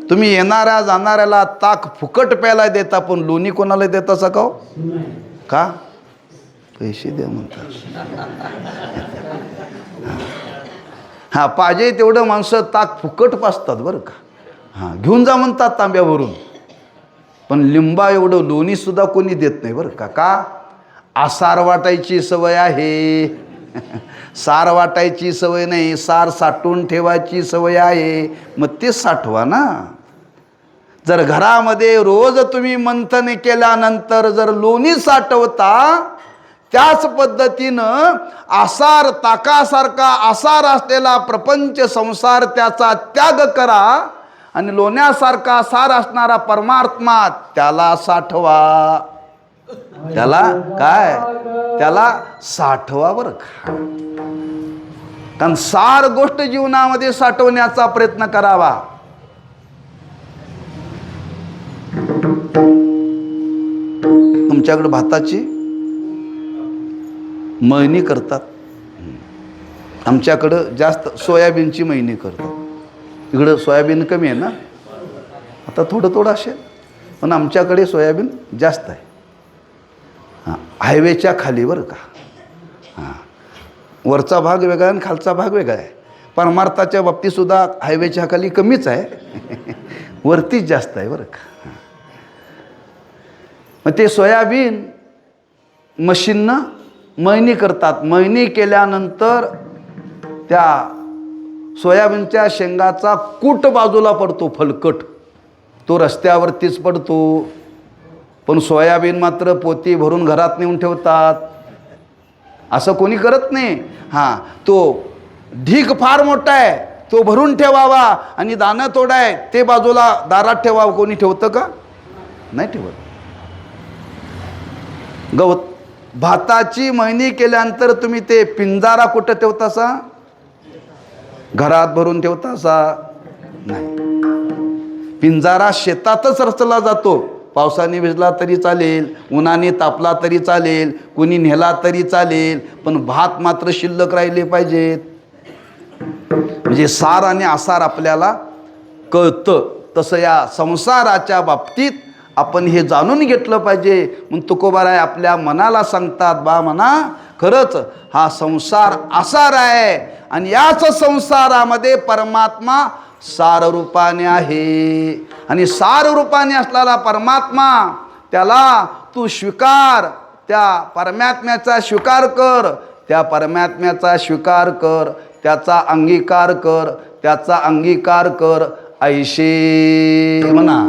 तुम्ही येणाऱ्या जाणाऱ्याला ताक फुकट प्यायला देता, पण लोणी कोणाला देता सकाळ? का? पैसे द्या म्हणतात. हां, पाहिजे तेवढं माणसं ताक फुकट पाजतात बरं का. हां, घेऊन जा म्हणतात तांब्यावरून, पण लिंबा एवढं लोणीसुद्धा कोणी देत नाही बरं का. का? आसार वाटायची सवय आहे. सार वाटायची सवय नाही. सार साठवून ठेवायची सवय आहे. मग ते साठवा ना. जर घरामध्ये रोज तुम्ही मंथन केल्यानंतर जर लोणी साठवता, त्याच पद्धतीनं आसार, ताकासारखा आसार असलेला प्रपंच संसार त्याचा त्याग करा आणि लोण्यासारखा सार असणारा परमात्मा त्याला साठवा. त्याला काय? त्याला साठवा बरं का. कारण सार गोष्ट जीवनामध्ये साठवण्याचा प्रयत्न करावा. तुमच्याकडे भाताची मळणी करतात. आमच्याकडं जास्त सोयाबीनची मळणी करतात. इकडं सोयाबीन कमी आहे ना, आता थोडं थोडं असेल, पण आमच्याकडे सोयाबीन जास्त आहे. हां, हायवेच्या खाली बरं का. हां, वरचा भाग वेगळा आणि खालचा भाग वेगळा आहे. परमार्थाच्या बाबतीतसुद्धा हायवेच्या खाली कमीच आहे, वरतीच जास्त आहे बरं का. मग ते सोयाबीन मशीननं मळणी करतात. मळणी केल्यानंतर त्या सोयाबीनच्या शेंगाचा कूट बाजूला पडतो, फलकट तो रस्त्यावरतीच पडतो. पण सोयाबीन मात्र पोती भरून घरात नेऊन ठेवतात. असं कोणी करत नाही. हां, तो ढीग फार मोठा आहे, तो भरून ठेवावा आणि दाणं तोडा आहे ते बाजूला दारात ठेवावं. कोणी ठेवतं का? नाही ठेवत. भाताची मळणी केल्यानंतर तुम्ही ते पिंजारा कुठं ठेवतासा? घरात भरून ठेवतासा? नाही. पिंजारा शेतातच रचला जातो. पावसाने भिजला तरी चालेल, उन्हाने तापला तरी चालेल, कुणी नेला तरी चालेल, पण भात मात्र शिल्लक राहिले पाहिजेत. म्हणजे सार आणि आसार आपल्याला कळतं. तसं या संसाराच्या बाबतीत आपण हे जाणून घेतलं पाहिजे. म्हणून तुकोबाराय आपल्या मनाला सांगतात, बा म्हणा खरंच हा संसार आसार आहे आणि याच संसारामध्ये परमात्मा सार रूपाने आहे. आणि सार रूपाने असलेला परमात्मा त्याला तू स्वीकार, त्या परमात्म्याचा स्वीकार कर, त्या परमात्म्याचा स्वीकार कर, त्याचा अंगीकार कर, त्याचा अंगीकार कर ऐशे म्हणा.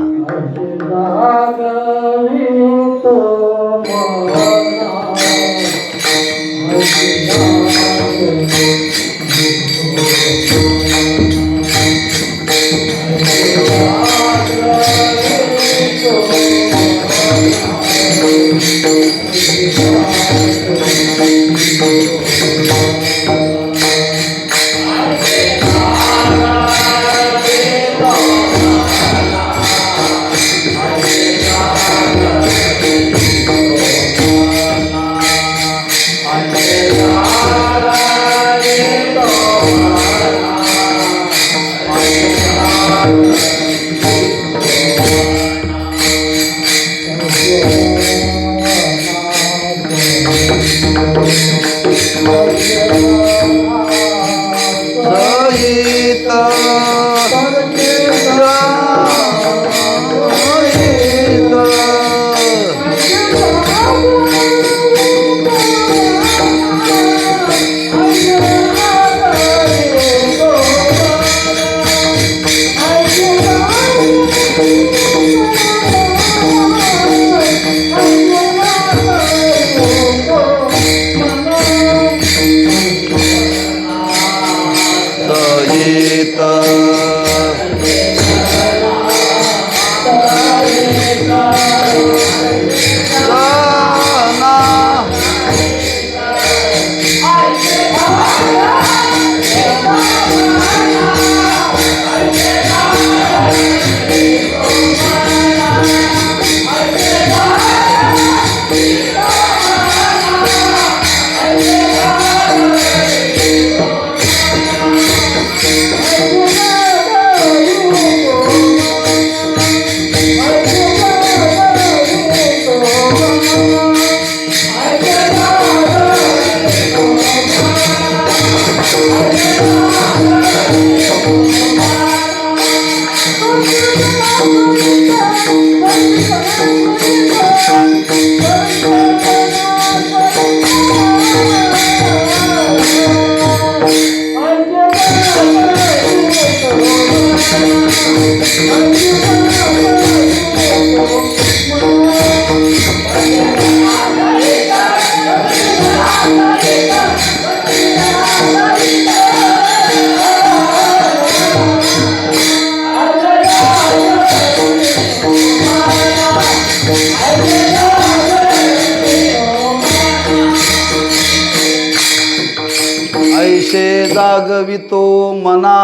ऐशे जागवितो मना.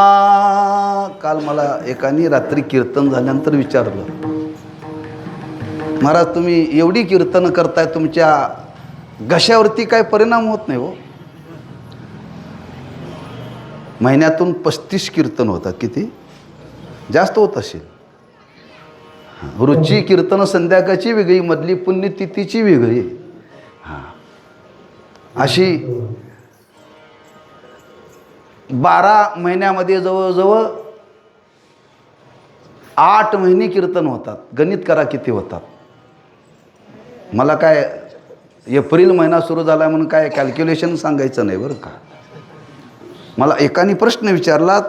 काल मला एकाने रात्री कीर्तन झाल्यानंतर विचारलं, महाराज तुम्ही एवढी कीर्तन करताय, तुमच्या घशावरती काय परिणाम होत नाही हो? महिन्यातून 35 कीर्तन होतात. किती जास्त होत असेल. रोजची कीर्तन संध्याकाळची वेगळी, मधली पुण्यतिथीची वेगळी. हां, अशी 12 महिन्यामध्ये जवळजवळ 8 महिने कीर्तन होतात. गणित करा किती होतात. मला काय एप्रिल महिना सुरू झाला म्हणून काय कॅल्क्युलेशन सांगायचं नाही बरं का. मला एकाने प्रश्न विचारला,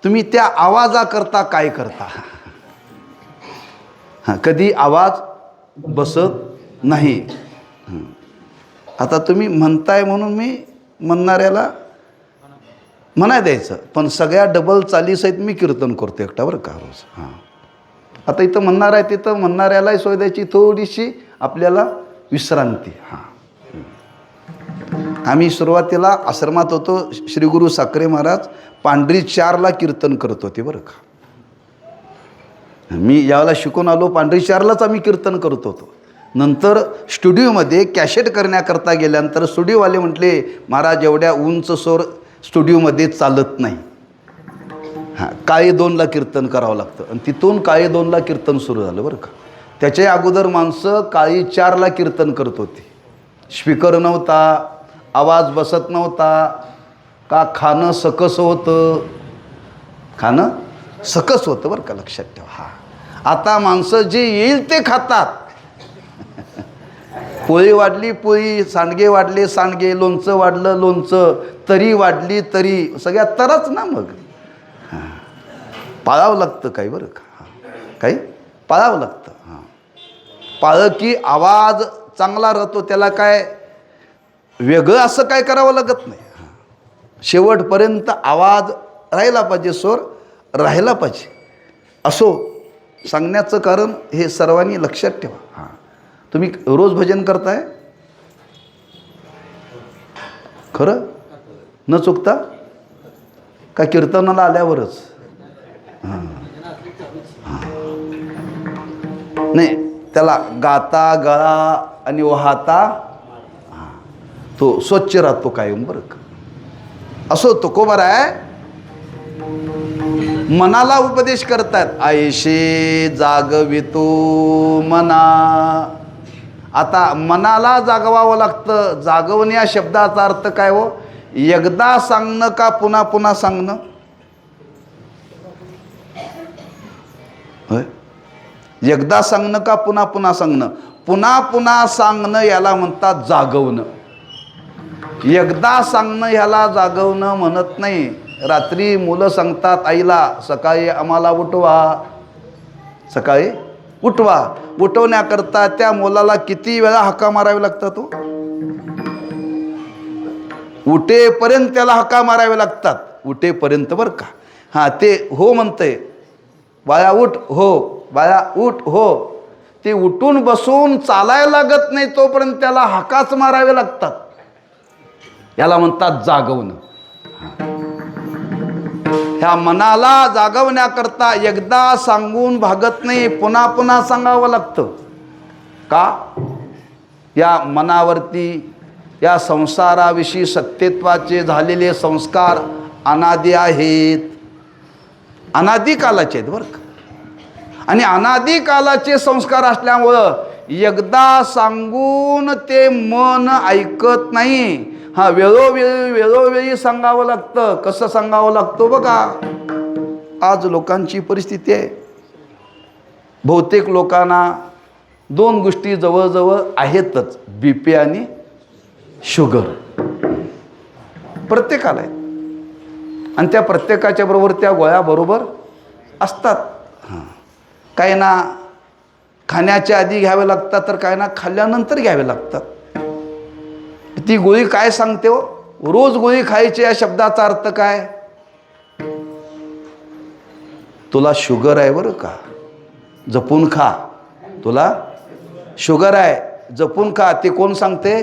तुम्ही त्या आवाजाकरता काय करता? हां, कधी आवाज बसत नाही. आता तुम्ही म्हणताय म्हणून मी म्हणणाऱ्याला म्हणाय द्यायचं, पण सगळ्या डबल चालीसहित मी कीर्तन करतो एकटा बरं का रोज. हां, आता इथं म्हणणार आहे तिथं म्हणणाऱ्यालाही सोय द्यायची, थोडीशी आपल्याला विश्रांती. हां, आम्ही सुरुवातीला आश्रमात होतो, श्री गुरु साखरे महाराज पांढरी 4ला कीर्तन करत होते बरं का. मी यावेळेला शिकून आलो, पांढरी 4लाच आम्ही कीर्तन करत होतो. नंतर स्टुडिओमध्ये कॅसेट करण्याकरता गेल्यानंतर स्टुडिओवाले म्हटले, महाराज एवढ्या उंच स्वर स्टुडिओमध्ये चालत नाही. हां, काळे 2ला कीर्तन करावं लागतं. आणि तिथून काळे 2ला कीर्तन सुरू झालं बरं का. त्याच्या अगोदर माणसं काळी 4ला कीर्तन करत होती. स्पीकर नव्हता, आवाज बसत नव्हता का, खाणं सकस होतं, खाणं सकस होतं बरं का, लक्षात ठेवा. हां, आता माणसं जे येईल ते खातात. पोळी वाढली पोळी, सांडगे वाढले सांडगे, लोणचं वाढलं लोणचं, तरी वाढली तरी, सगळ्या तरच ना मग. हां, पाळावं लागतं काही बरं का. हां, काही पाळावं लागतं. हां, पाळलं की आवाज चांगला राहतो, त्याला काय वेगळं असं काय करावं लागत नाही. हां, शेवटपर्यंत आवाज राहिला पाहिजे, स्वर राहिला पाहिजे. असो सांगण्याचं कारण हे सर्वांनी लक्षात ठेवा. हां, तुम्ही रोज भजन करताय खरं न चुकता का कीर्तनाला आल्यावरच? हां, नाही, त्याला गाता गळा आणि वाहता तो स्वच्छ राहतो कायम बरं का. असो तुकोबार आहे, मनाला उपदेश करतात, आयशे जागवितो मना. आता मनाला जागवावं लागतं. जागवणे या शब्दाचा अर्थ काय हो? एकदा सांगणं का पुन्हा पुन्हा सांगणं? होय, एकदा सांगणं का पुन्हा पुन्हा सांगणं? पुन्हा पुन्हा सांगणं याला म्हणतात जागवणं. एकदा सांगणं ह्याला जागवणं म्हणत नाही. रात्री मुलं सांगतात आईला, सकाळी आम्हाला उठवा, सकाळी उठवा. उठवण्याकरता त्या मुलाला किती वेळा हाका मारावे लागतात? उठेपर्यंत त्याला हाका मारावे लागतात, उठेपर्यंत बरं का. हां, ते हो म्हणतंय, बाळा उठ, हो बाळा उठ, हो. ते उठून बसून चालायला लागत नाही तोपर्यंत त्याला हाकाच मारावे लागतात. याला म्हणतात जागवणं. ह्या मनाला जागवण्याकरता एकदा सांगून भागत नाही, पुन्हा पुन्हा सांगावं लागतं. का? या मनावरती, या संसाराविषयी सत्यत्वाचे झालेले संस्कार अनादी आहेत, अनादी कालाचे आहेत बरं का. आणि अनादी कालाचे संस्कार असल्यामुळं एकदा सांगून ते मन ऐकत नाही. हा, वेळोवेळी सांगावं लागतं. कसं सांगावं लागतं बघा. आज लोकांची परिस्थिती आहे, बहुतेक लोकांना 2 गोष्टी जवळजवळ आहेतच, BP आणि शुगर. प्रत्येकाला आहे. आणि त्या प्रत्येकाच्या बरोबर त्या गोळ्या बरोबर असतात. हां, काही ना खाण्याच्या आधी घ्यावे लागतात, तर काही ना खाल्ल्यानंतर घ्यावे लागतात. ती गोळी काय सांगते हो? रोज गोळी खायची या शब्दाचा अर्थ काय? तुला शुगर आहे बरं का, जपून खा. तुला शुगर आहे, जपून खा. ते कोण सांगते?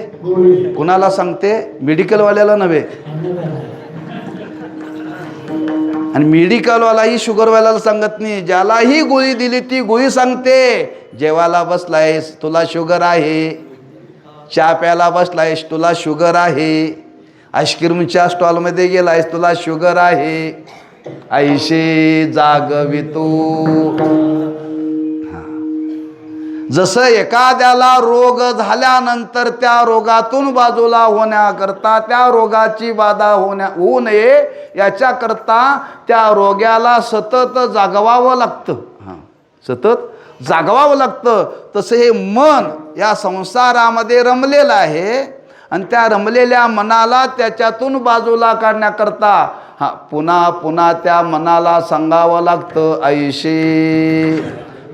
कुणाला सांगते? मेडिकलवाल्याला नव्हे. आणि मेडिकलवालाही शुगरवाल्याला सांगत नाही. ज्याला ही गोळी दिली ती गोळी सांगते, जेवायला बसलायस तुला शुगर आहे, चहा प्यायला बसलायस तुला शुगर आहे, आईस्क्रीमच्या स्टॉलमध्ये गेलायस तुला शुगर आहे. ऐशे जागवितो. जसं एखाद्याला रोग झाल्यानंतर त्या रोगातून बाजूला होण्याकरता, त्या रोगाची बाधा होऊ नये याच्याकरता त्या रोग्याला सतत जागवावं लागतं. सतत जागवावं लागतं. तसं हे मन या संसारामध्ये रमलेलं आहे आणि त्या रमलेल्या मनाला त्याच्यातून बाजूला काढण्याकरता पुन्हा पुन्हा त्या मनाला सांगावं लागतं, ऐशे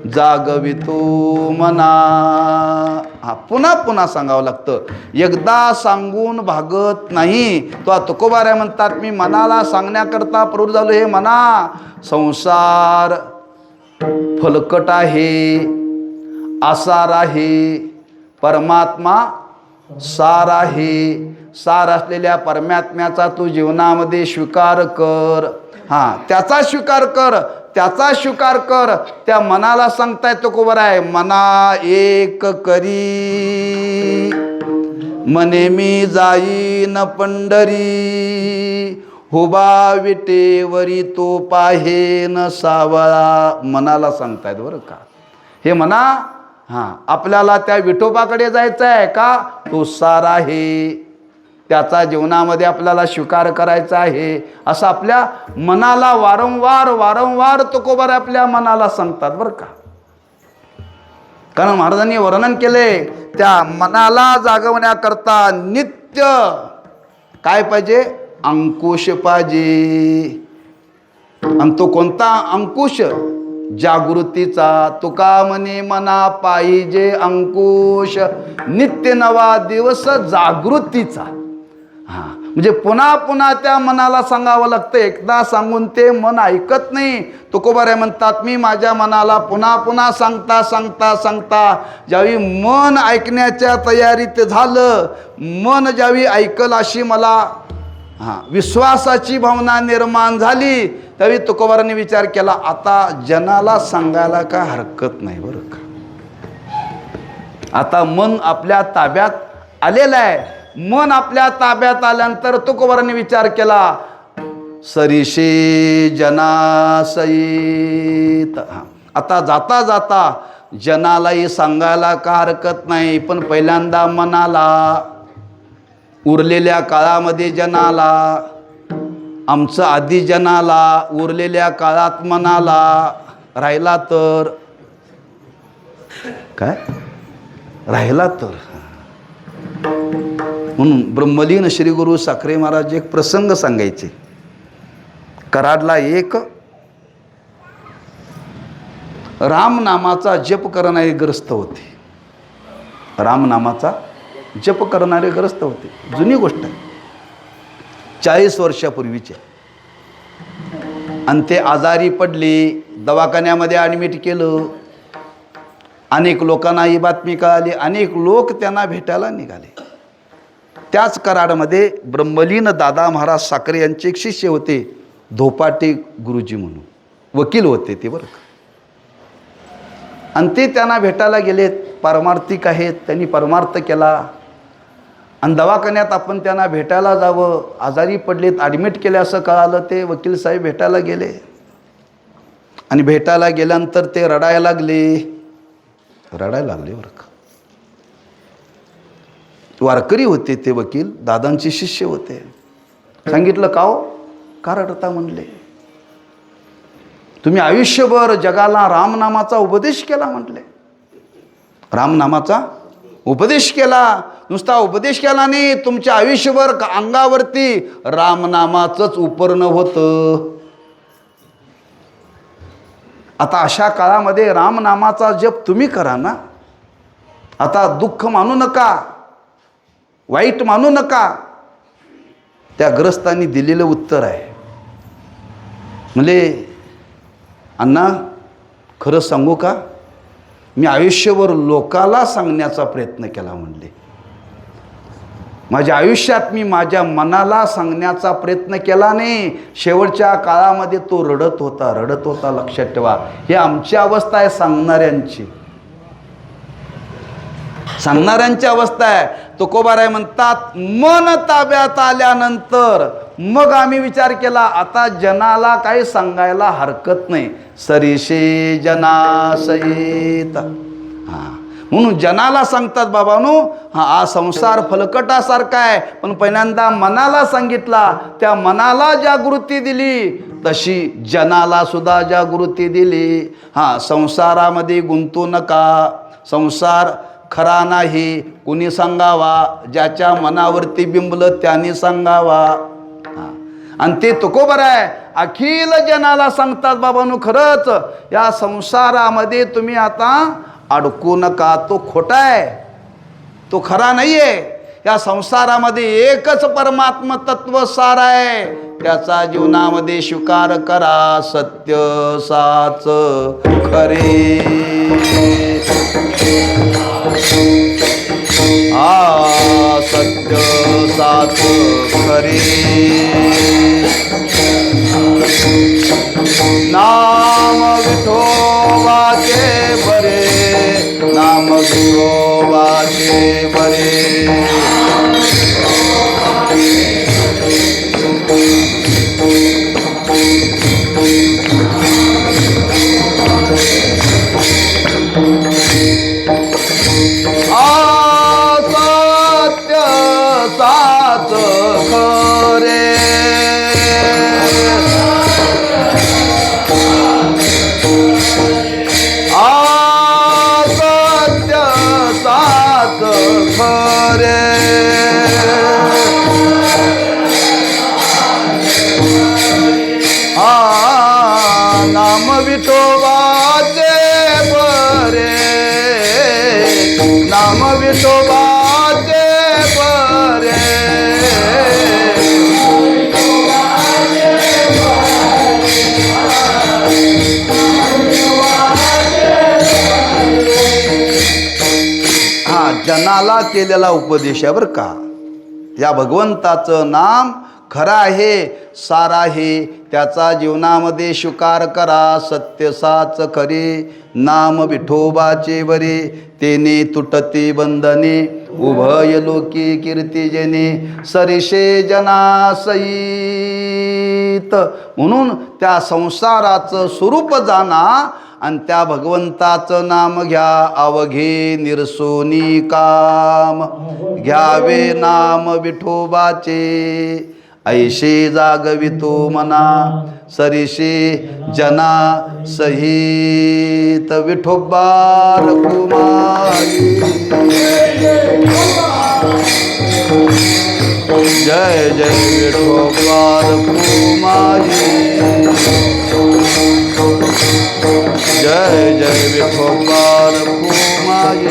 जागवितो मना. पुन्हा पुन्हा सांगावं लागतं. एकदा सांगून भागत नाही. तो तुकोबाराय म्हणतात, मी मनाला सांगण्याकरता प्रवृत्त झालो. हे मना, संसार फलकट आहे, आसार आहे, परमात्मा सार आहे. सार असलेल्या परमात्म्याचा तू जीवनामध्ये स्वीकार कर. त्याचा स्वीकार कर, त्याचा स्वीकार कर. त्या मनाला सांगताय तुकोबाराय, मना एक करी मने मी जाईन पंढरी, हुबा विटेवरी तो पाहेन सावळा. मनाला सांगतायत बरं का. हे मना, आपल्याला त्या विठोबाकडे जायचं आहे का? तो सार आहे, त्याचा जीवनामध्ये आपल्याला स्वीकार करायचा आहे, असं आपल्या मनाला वारंवार वारंवार तुकोबाराय आपल्या मनाला सांगतात बरं का. कारण महाराजांनी वर्णन केले, त्या मनाला जागवण्याकरता नित्य काय पाहिजे? अंकुश पाहिजे. आणि तो कोणता अंकुश? जागृतीचा. तुका म्हणे मना पाहिजे अंकुश, नित्य नवा दिवस जागृतीचा. म्हणजे पुन्हा पुन्हा त्या मनाला सांगावं लागतं. एकदा सांगून ते मन ऐकत नाही. तुकोबाराय म्हणतात, मी माझ्या मनाला पुन्हा पुन्हा सांगता सांगता सांगता ज्यावेळी मन ऐकण्याच्या तयारीत झालं, मन ज्यावेळी ऐकल अशी मला विश्वासाची भावना निर्माण झाली, त्यावेळी तुकोबारांनी विचार केला, आता जनाला सांगायला काय हरकत नाही बरं का. आता मन आपल्या ताब्यात आलेलं आहे. मन आपल्या ताब्यात आल्यानंतर तुकोबारांनी विचार केला, सरीशे जनासहित. आता जाता जाता जनालाही सांगायला का हरकत नाही, पण पहिल्यांदा मनाला, उरलेल्या काळामध्ये जनाला, आमचं आधी जनाला, उरलेल्या काळात मनाला, राहिला तर काय? राहिला तर. म्हणून ब्रह्मलीन श्री गुरु साखरे महाराज एक प्रसंग सांगायचे. कराडला एक रामनामाचा जप करणारे ग्रस्त होते. रामनामाचा जप करणारे ग्रस्त होते. जुनी गोष्ट आहे, 40 वर्षापूर्वीचे. आणि ते आजारी पडले, दवाखान्यामध्ये ॲडमिट केलं. अनेक लोकांना ही बातमी कळाली, अनेक लोक त्यांना भेटायला निघाले. त्याच कराडमध्ये ब्रह्मलीन दादा महाराज साखरे यांचे एक शिष्य होते, धोपाटे गुरुजी म्हणून, वकील होते ते बरं का. आणि ते त्यांना भेटायला गेलेत, पारमार्थिक आहेत, त्यांनी परमार्थ केला. आणि दवाखान्यात आपण त्यांना भेटायला जावं, आजारी पडलेत, ॲडमिट केले असं कळालं. ते वकील साहेब भेटायला गेले आणि भेटायला गेल्यानंतर ते रडायला लागले बरं का. वारकरी होते ते वकील, दादांचे शिष्य होते. सांगितलं, का हो, का रडता म्हणले? तुम्ही आयुष्यभर जगाला रामनामाचा उपदेश केला म्हटले. रामनामाचा उपदेश केला, नुसता उपदेश केला नाही, तुमच्या आयुष्यभर अंगावरती रामनामाचंच उपरणं होतं. आता अशा काळामध्ये रामनामाचा जप तुम्ही करा ना. आता दुःख मानू नका, वाईट मानू नका. त्या ग्रस्तांनी दिलेलं उत्तर आहे, म्हणजे अण्णा खरं सांगू का, मी आयुष्यभर लोकाला सांगण्याचा प्रयत्न केला म्हणले. माझ्या आयुष्यात मी माझ्या मनाला सांगण्याचा प्रयत्न केला नाही. शेवटच्या काळामध्ये तो रडत होता. लक्षात ठेवा, ही आमची अवस्था आहे, सांगणाऱ्यांची अवस्था आहे. तुकोबाराय म्हणतात, मन ताब्यात आल्यानंतर मग आम्ही विचार केला, आता जनाला काही सांगायला हरकत नाही. सरीशे जनासहित. म्हणून जनाला सांगतात बाबांनो, हा संसार फलकटासारखा आहे, पण पहिल्यांदा मनाला सांगितला, त्या मनाला जागृती दिली, तशी जनाला सुद्धा जागृती दिली. हा संसारामध्ये गुंतू नका, संसार खरा नाही, कुणी सांगावा, ज्याच्या मनावरती बिंबलं त्याने सांगावा. आणि ते तुकोबर आहे, अखिल जनाला सांगतात बाबांनो, खरंच या संसारामध्ये तुम्ही आता अडकू नका, तो खोटा आहे, तो खरा नाही आहे. या संसारामध्ये एकच परमात्मा तत्व सार आहे, त्याचा जीवनामध्ये स्वीकार करा. सत्य साच खरे, सत्य साच खरे. नाम विठोबाचे बरे, नाम विठोबाचे बरे. सत्य साच खरे, सत्य साच खरे. नाम विठोबाचे बरे, नाम विठोबाचे बरे. हा जनाला केलेला उपदेश आहे बरं का. या भगवंताचं नाम खरं आहे, सारा आहे, त्याचा जीवनामध्ये स्वीकार करा. सत्य साच खरे, नाम विठोबाचे बरे. तेने तुटते बंधने, उभय लोकी कीर्ती जेने. सरिषे जना सहित, म्हणून त्या संसाराचं स्वरूप जाणा आणि त्या भगवंताचं नाम घ्या. अवघे निरसोनी काम, घ्यावे नाम विठोबाचे. ऐशे जागवितो मना, सरिषे जना सहित. विठोबा रखुमाई, जय जय विठोबा रखुमाई. जय जय विठोबा रखुमाई.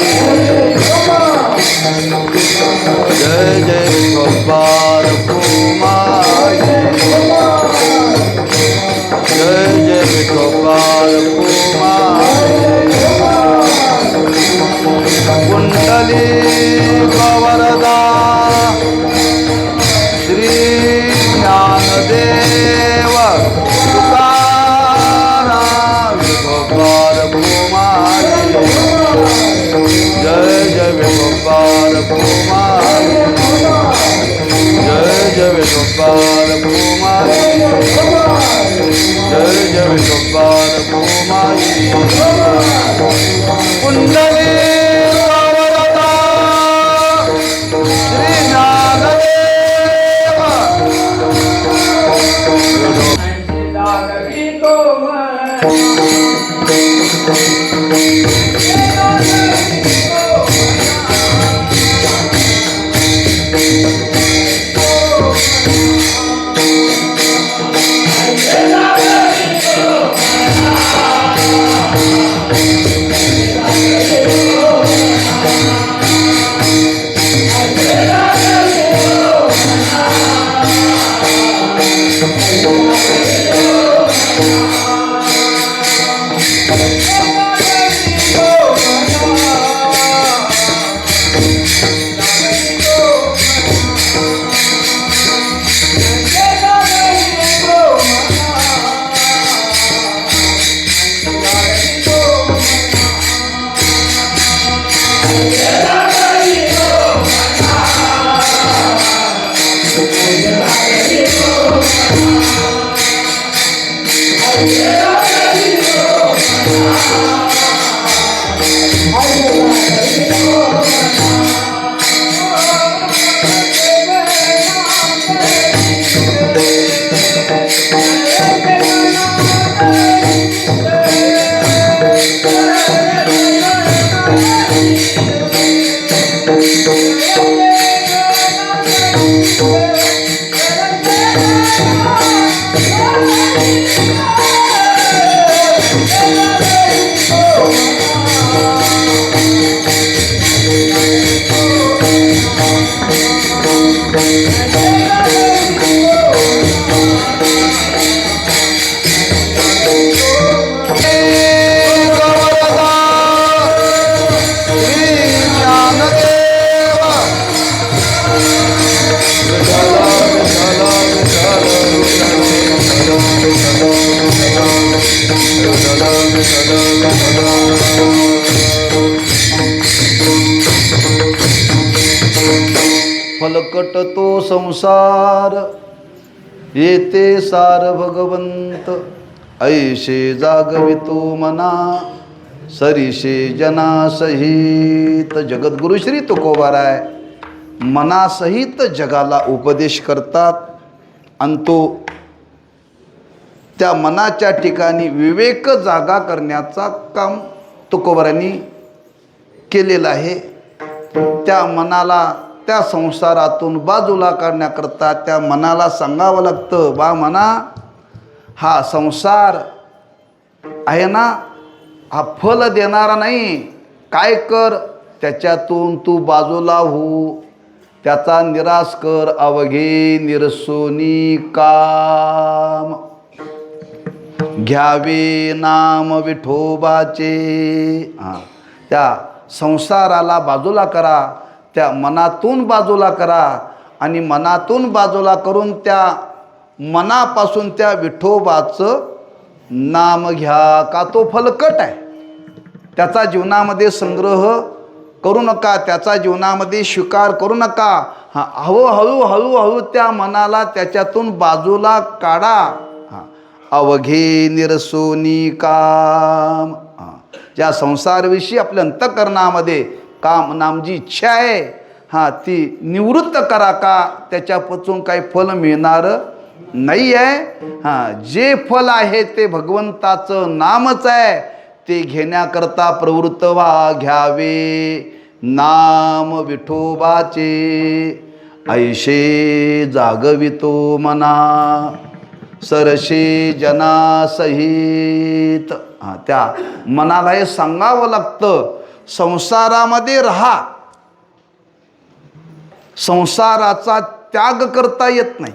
जय जय विठोबा रखुमाई. जय जय विठोबा रखुमाई. कुंडली वरदा श्री ज्ञानदेव तुकाराम विठोबा रखुमाई. जय जय विठोबा रखुमाई. जय जय विठोबा रखुमाई. जय जय विठोबा रखुमाई. कुंडली वरदा श्री ज्ञानदेव. Yeah. फलकट तो संसार येते सार भगवंत, ऐशे जागवितो मना सरीशे जना सहित. जगद्गुरु श्री तुकोबाराय मनासहित जगाला उपदेश करतात आणि तो त्या मनाच्या ठिकाणी विवेक जागा करण्याचा काम तुकोबारांनी केलेलं आहे. त्या मनाला त्या संसारातून बाजूला काढण्याकरता त्या मनाला सांगावं लागतं, बा मना, हा संसार आहे ना, हा फल देणारा नाही. काय कर, त्याच्यातून तू बाजूला हो, त्याचा निराश कर. अवघे निरसोनी काम, घ्यावे नाम विठोबाचे. त्या संसाराला बाजूला करा, त्या मनातून बाजूला करा आणि मनातून बाजूला करून त्या मनापासून त्या विठोबाचं नाम घ्या. का तो फलकट आहे, त्याचा जीवनामध्ये संग्रह करू नका, त्याचा जीवनामध्ये स्वीकार करू नका. हळूहळू त्या मनाला त्याच्यातून बाजूला काढा. अवघे निरसोनी काम, ज्या संसारविषयी आपल्या अंतःकरणामध्ये काम नामची इच्छा आहे, ती निवृत्त करा. का त्याच्यापासून काही फल मिळणार नाही आहे. जे फल आहे ते भगवंताचं नामच आहे, ते घेण्याकरता प्रवृत्त व्हा. घ्यावे नाम विठोबाचे, ऐशे जागवितो मना सरशे जना सहित. त्या मनाला हे सांगावं लागतं, संसारामध्ये राहा. संसाराचा त्याग करता येत नाही,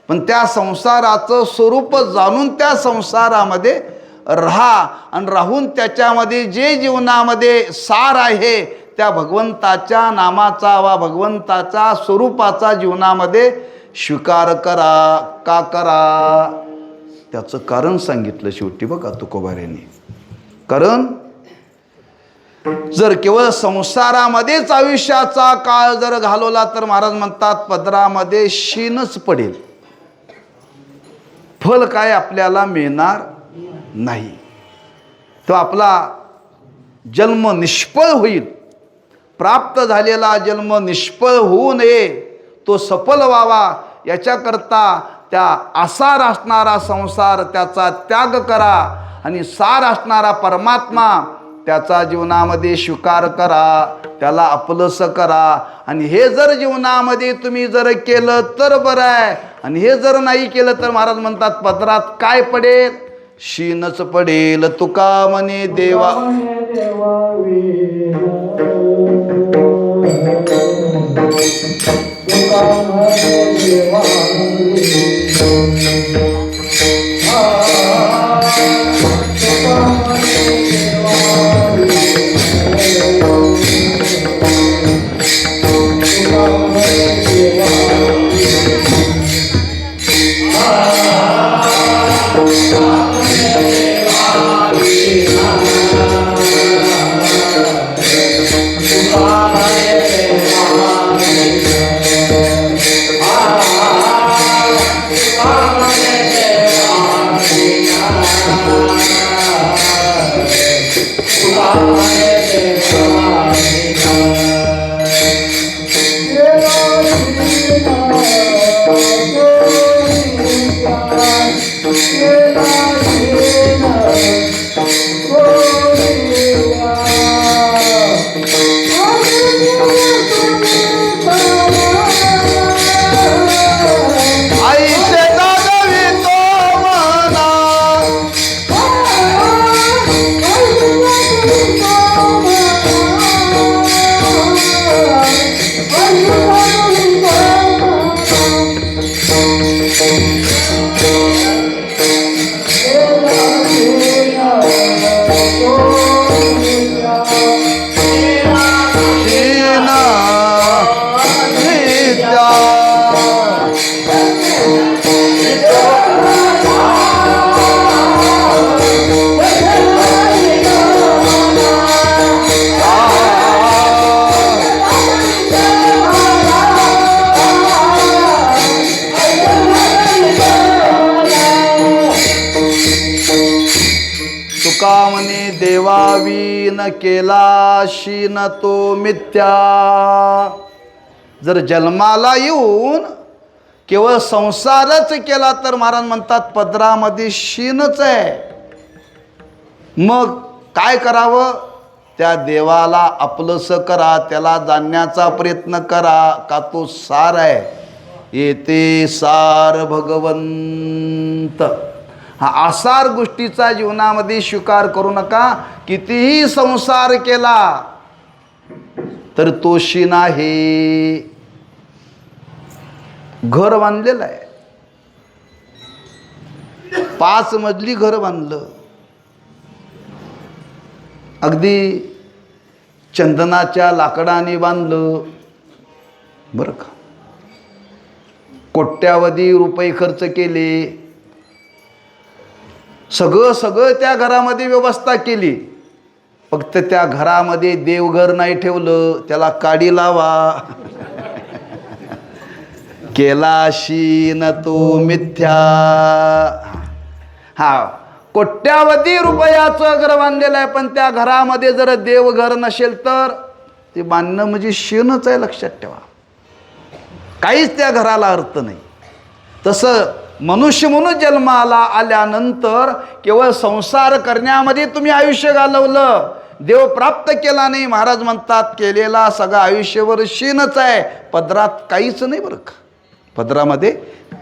पण त्या संसाराचं स्वरूप जाणून त्या संसारामध्ये राहा आणि राहून त्याच्यामध्ये जे जीवनामध्ये सार आहे त्या भगवंताच्या नामाचा वा भगवंताच्या स्वरूपाचा जीवनामध्ये स्वीकार करा. का करा, त्याचं कारण सांगितलं शेवटी बघा तुकोबाऱ्यांनी. कारण जर केवळ संसारामध्येच आयुष्याचा काळ जर घालवला तर महाराज म्हणतात पदरामध्ये शीनच पडेल, फल काय आपल्याला मिळणार नाही. तो आपला जन्म निष्फळ होईल. प्राप्त झालेला जन्म निष्फळ होऊ नये, तो सफल व्हावा याच्याकरता त्या आसार असणारा संसार त्याचा त्याग करा आणि सार असणारा परमात्मा त्याचा जीवनामध्ये स्वीकार करा, त्याला आपलंसं करा. आणि हे जर जीवनामध्ये तुम्ही जर केलं तर बरं आहे, आणि हे जर नाही केलं तर महाराज म्हणतात पदरात काय पडेल, शीनच पडेल. तुका म्हणे देवा ऐशे जागवितो मना तुका म्हणे देवावीन केला शीन तो मिथ्या. जर जन्माला येऊन केवळ संसारच केला तर महाराज म्हणतात पदरामध्ये शीनच आहे. मग काय करावं? त्या देवाला आपलंसं करा, त्याला जाणण्याचा प्रयत्न करा, का तो सार आहे. येते सार भगवंत. हा आसार गोष्टीचा जीवनामध्ये स्वीकार करू नका. कितीही संसार केला तर तो शीन आहे. घर बांधलेलं आहे, 5 मजली घर बांधलं, अगदी चंदनाच्या लाकडाने बांधलं बरं का. कोट्यावधी रुपये खर्च केले, सगळं त्या घरामध्ये व्यवस्था केली. फक्त त्या घरामध्ये देवघर नाही ठेवलं, त्याला काडी लावा. केला शीन तो मिथ्या. हा, कोट्यावधी रुपयाचं घर बांधलेलं आहे, पण त्या घरामध्ये जर देवघर नसेल तर ते बांधणं म्हणजे शीनच आहे, लक्षात ठेवा. काहीच त्या घराला अर्थ नाही. तसं मनुष्य म्हणून जन्माला आल्यानंतर केवळ संसार करण्यामध्ये तुम्ही आयुष्य घालवलं, देव प्राप्त केला नाही. महाराज म्हणतात केलेला सगळं आयुष्यभर शीनच आहे, पदरात काहीच नाही बरं का. पदरामध्ये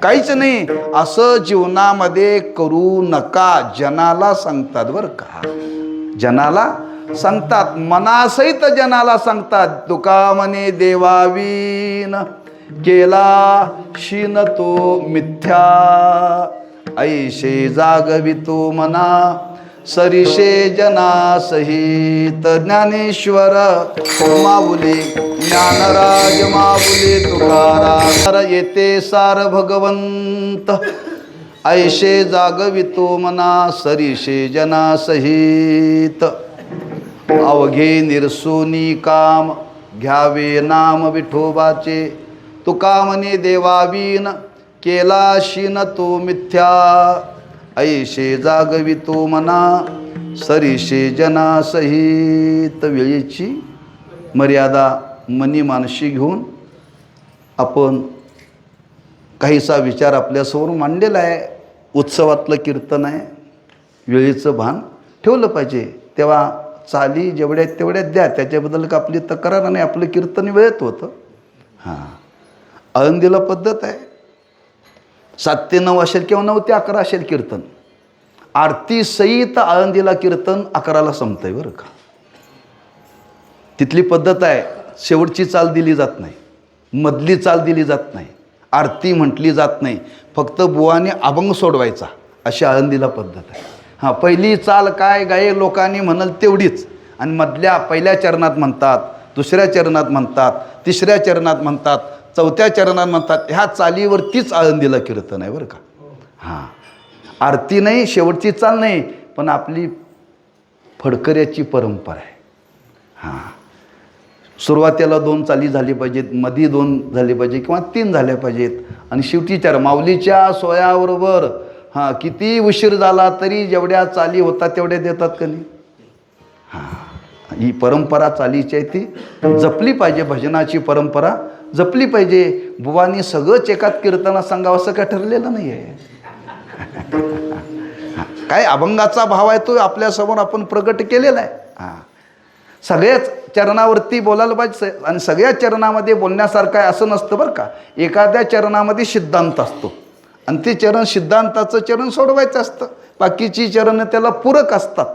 काहीच नाही. असं जीवनामध्ये करू नका. जनाला सांगतात बरं का, जनाला सांगतात, मनासहित जनाला सांगतात. तुका म्हणे देवावीन केला शीन तो मिथ्या. ऐशे जागवितो मना सरिषे जना सहित. ज्ञानेश्वर माऊली ज्ञानराज माऊली तुकाराम. येते सार भगवंत ऐशे जागवितो मना सरिषे जना सहित. अवघे निरसोनी काम घ्यावे नाम विठोबाचे. तुका म्हणे देवावीन केला शीन तो मिथ्या. ऐशे जागवितो मना सरिषे जना सहित. वेळेची मर्यादा मनी मानशी घेऊन आपण काहीसा विचार आपल्यासमोर मांडलेला आहे. उत्सवातलं कीर्तन आहे, वेळेचं भान ठेवलं पाहिजे. तेव्हा चाली जेवढ्या तेवढ्यात द्या, त्याच्याबद्दल का आपली तक्रार नाही. आपलं कीर्तन वेळेत होतं. हां, आळंदीला पद्धत आहे, 7 ते 9 असेल किंवा 9 ते 11 असेल कीर्तन. आरती सहित आळंदीला कीर्तन 11ला संपतंय बरं का. तिथली पद्धत आहे. शेवटची चाल दिली जात नाही, मधली चाल दिली जात नाही, आरती म्हटली जात नाही. फक्त बुवाने अभंग सोडवायचा, अशी आळंदीला पद्धत आहे. हां, पहिली चाल काय गाये लोकांनी म्हणाल तेवढीच, आणि मधल्या पहिल्या चरणात म्हणतात, दुसऱ्या चरणात म्हणतात, तिसऱ्या चरणात म्हणतात, चौथ्या चरणात म्हणतात. ह्या चालीवरतीच आळंदीला कीर्तन आहे बरं का. हां, आरती नाही, शेवटची चाल नाही, पण आपली फडकऱ्याची परंपरा आहे. हां, सुरुवातीला 2 चाली झाली पाहिजेत, मधी 2 झाली पाहिजे किंवा 3 झाल्या पाहिजेत, आणि शेवटी 4. माऊलीच्या सोयाबरोबर हां, किती उशीर झाला तरी जेवढ्या चाली होतात तेवढ्या देतात का नाही. हां, ही परंपरा चालीची आहे, ती जपली पाहिजे. भजनाची परंपरा जपली पाहिजे. बुवानी सगळंच एकात कीर्तनात सांगावं असं काय ठरलेलं नाही आहे. काय अभंगाचा भाव आहे तो आपल्यासमोर आपण प्रगट केलेला आहे. हां, सगळ्याच चरणावरती बोलायला पाहिजे, आणि सगळ्या चरणामध्ये बोलण्यासारखं आहे असं नसतं बरं का. एखाद्या चरणामध्ये सिद्धांत असतो, आणि ते चरण सिद्धांताचं चरण सोडवायचं असतं, बाकीची चरणं त्याला पूरक असतात.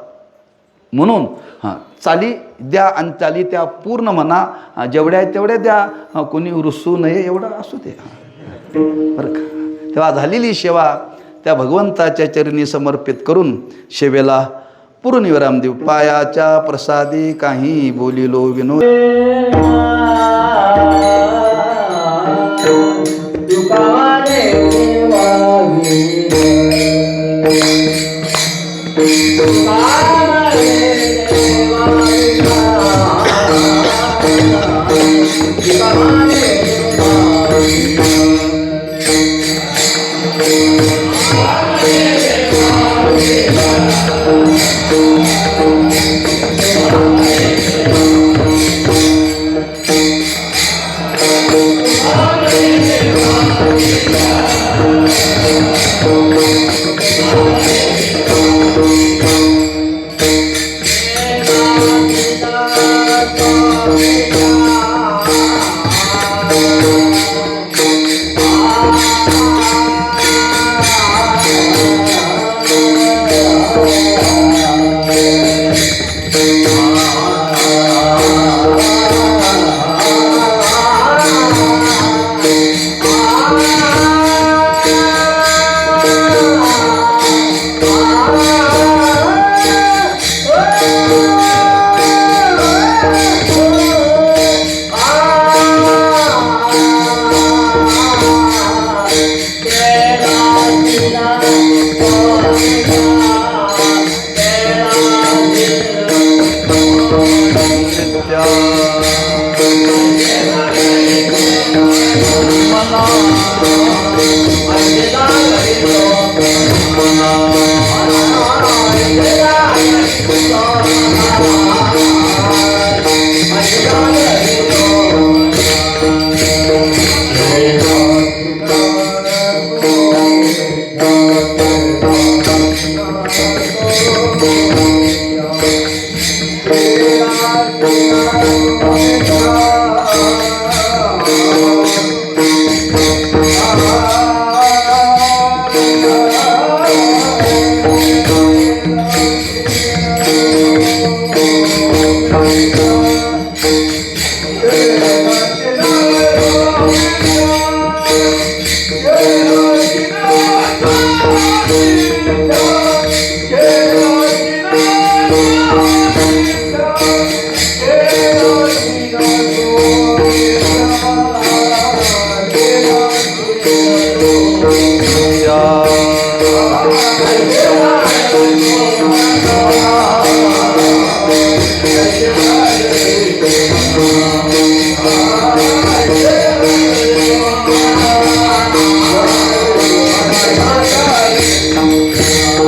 म्हणून हां, चाली द्या, आणि चाली त्या पूर्ण म्हणा, जेवढ्या तेवढ्या द्या, कोणी रुसू नये एवढं असू दे बरं का. तेव्हा झालेली सेवा त्या भगवंताच्या चरणी समर्पित करून सेवेला पूर्णविराम देऊ. पायाच्या प्रसादी काही बोलिलो विनोद. Thank you. या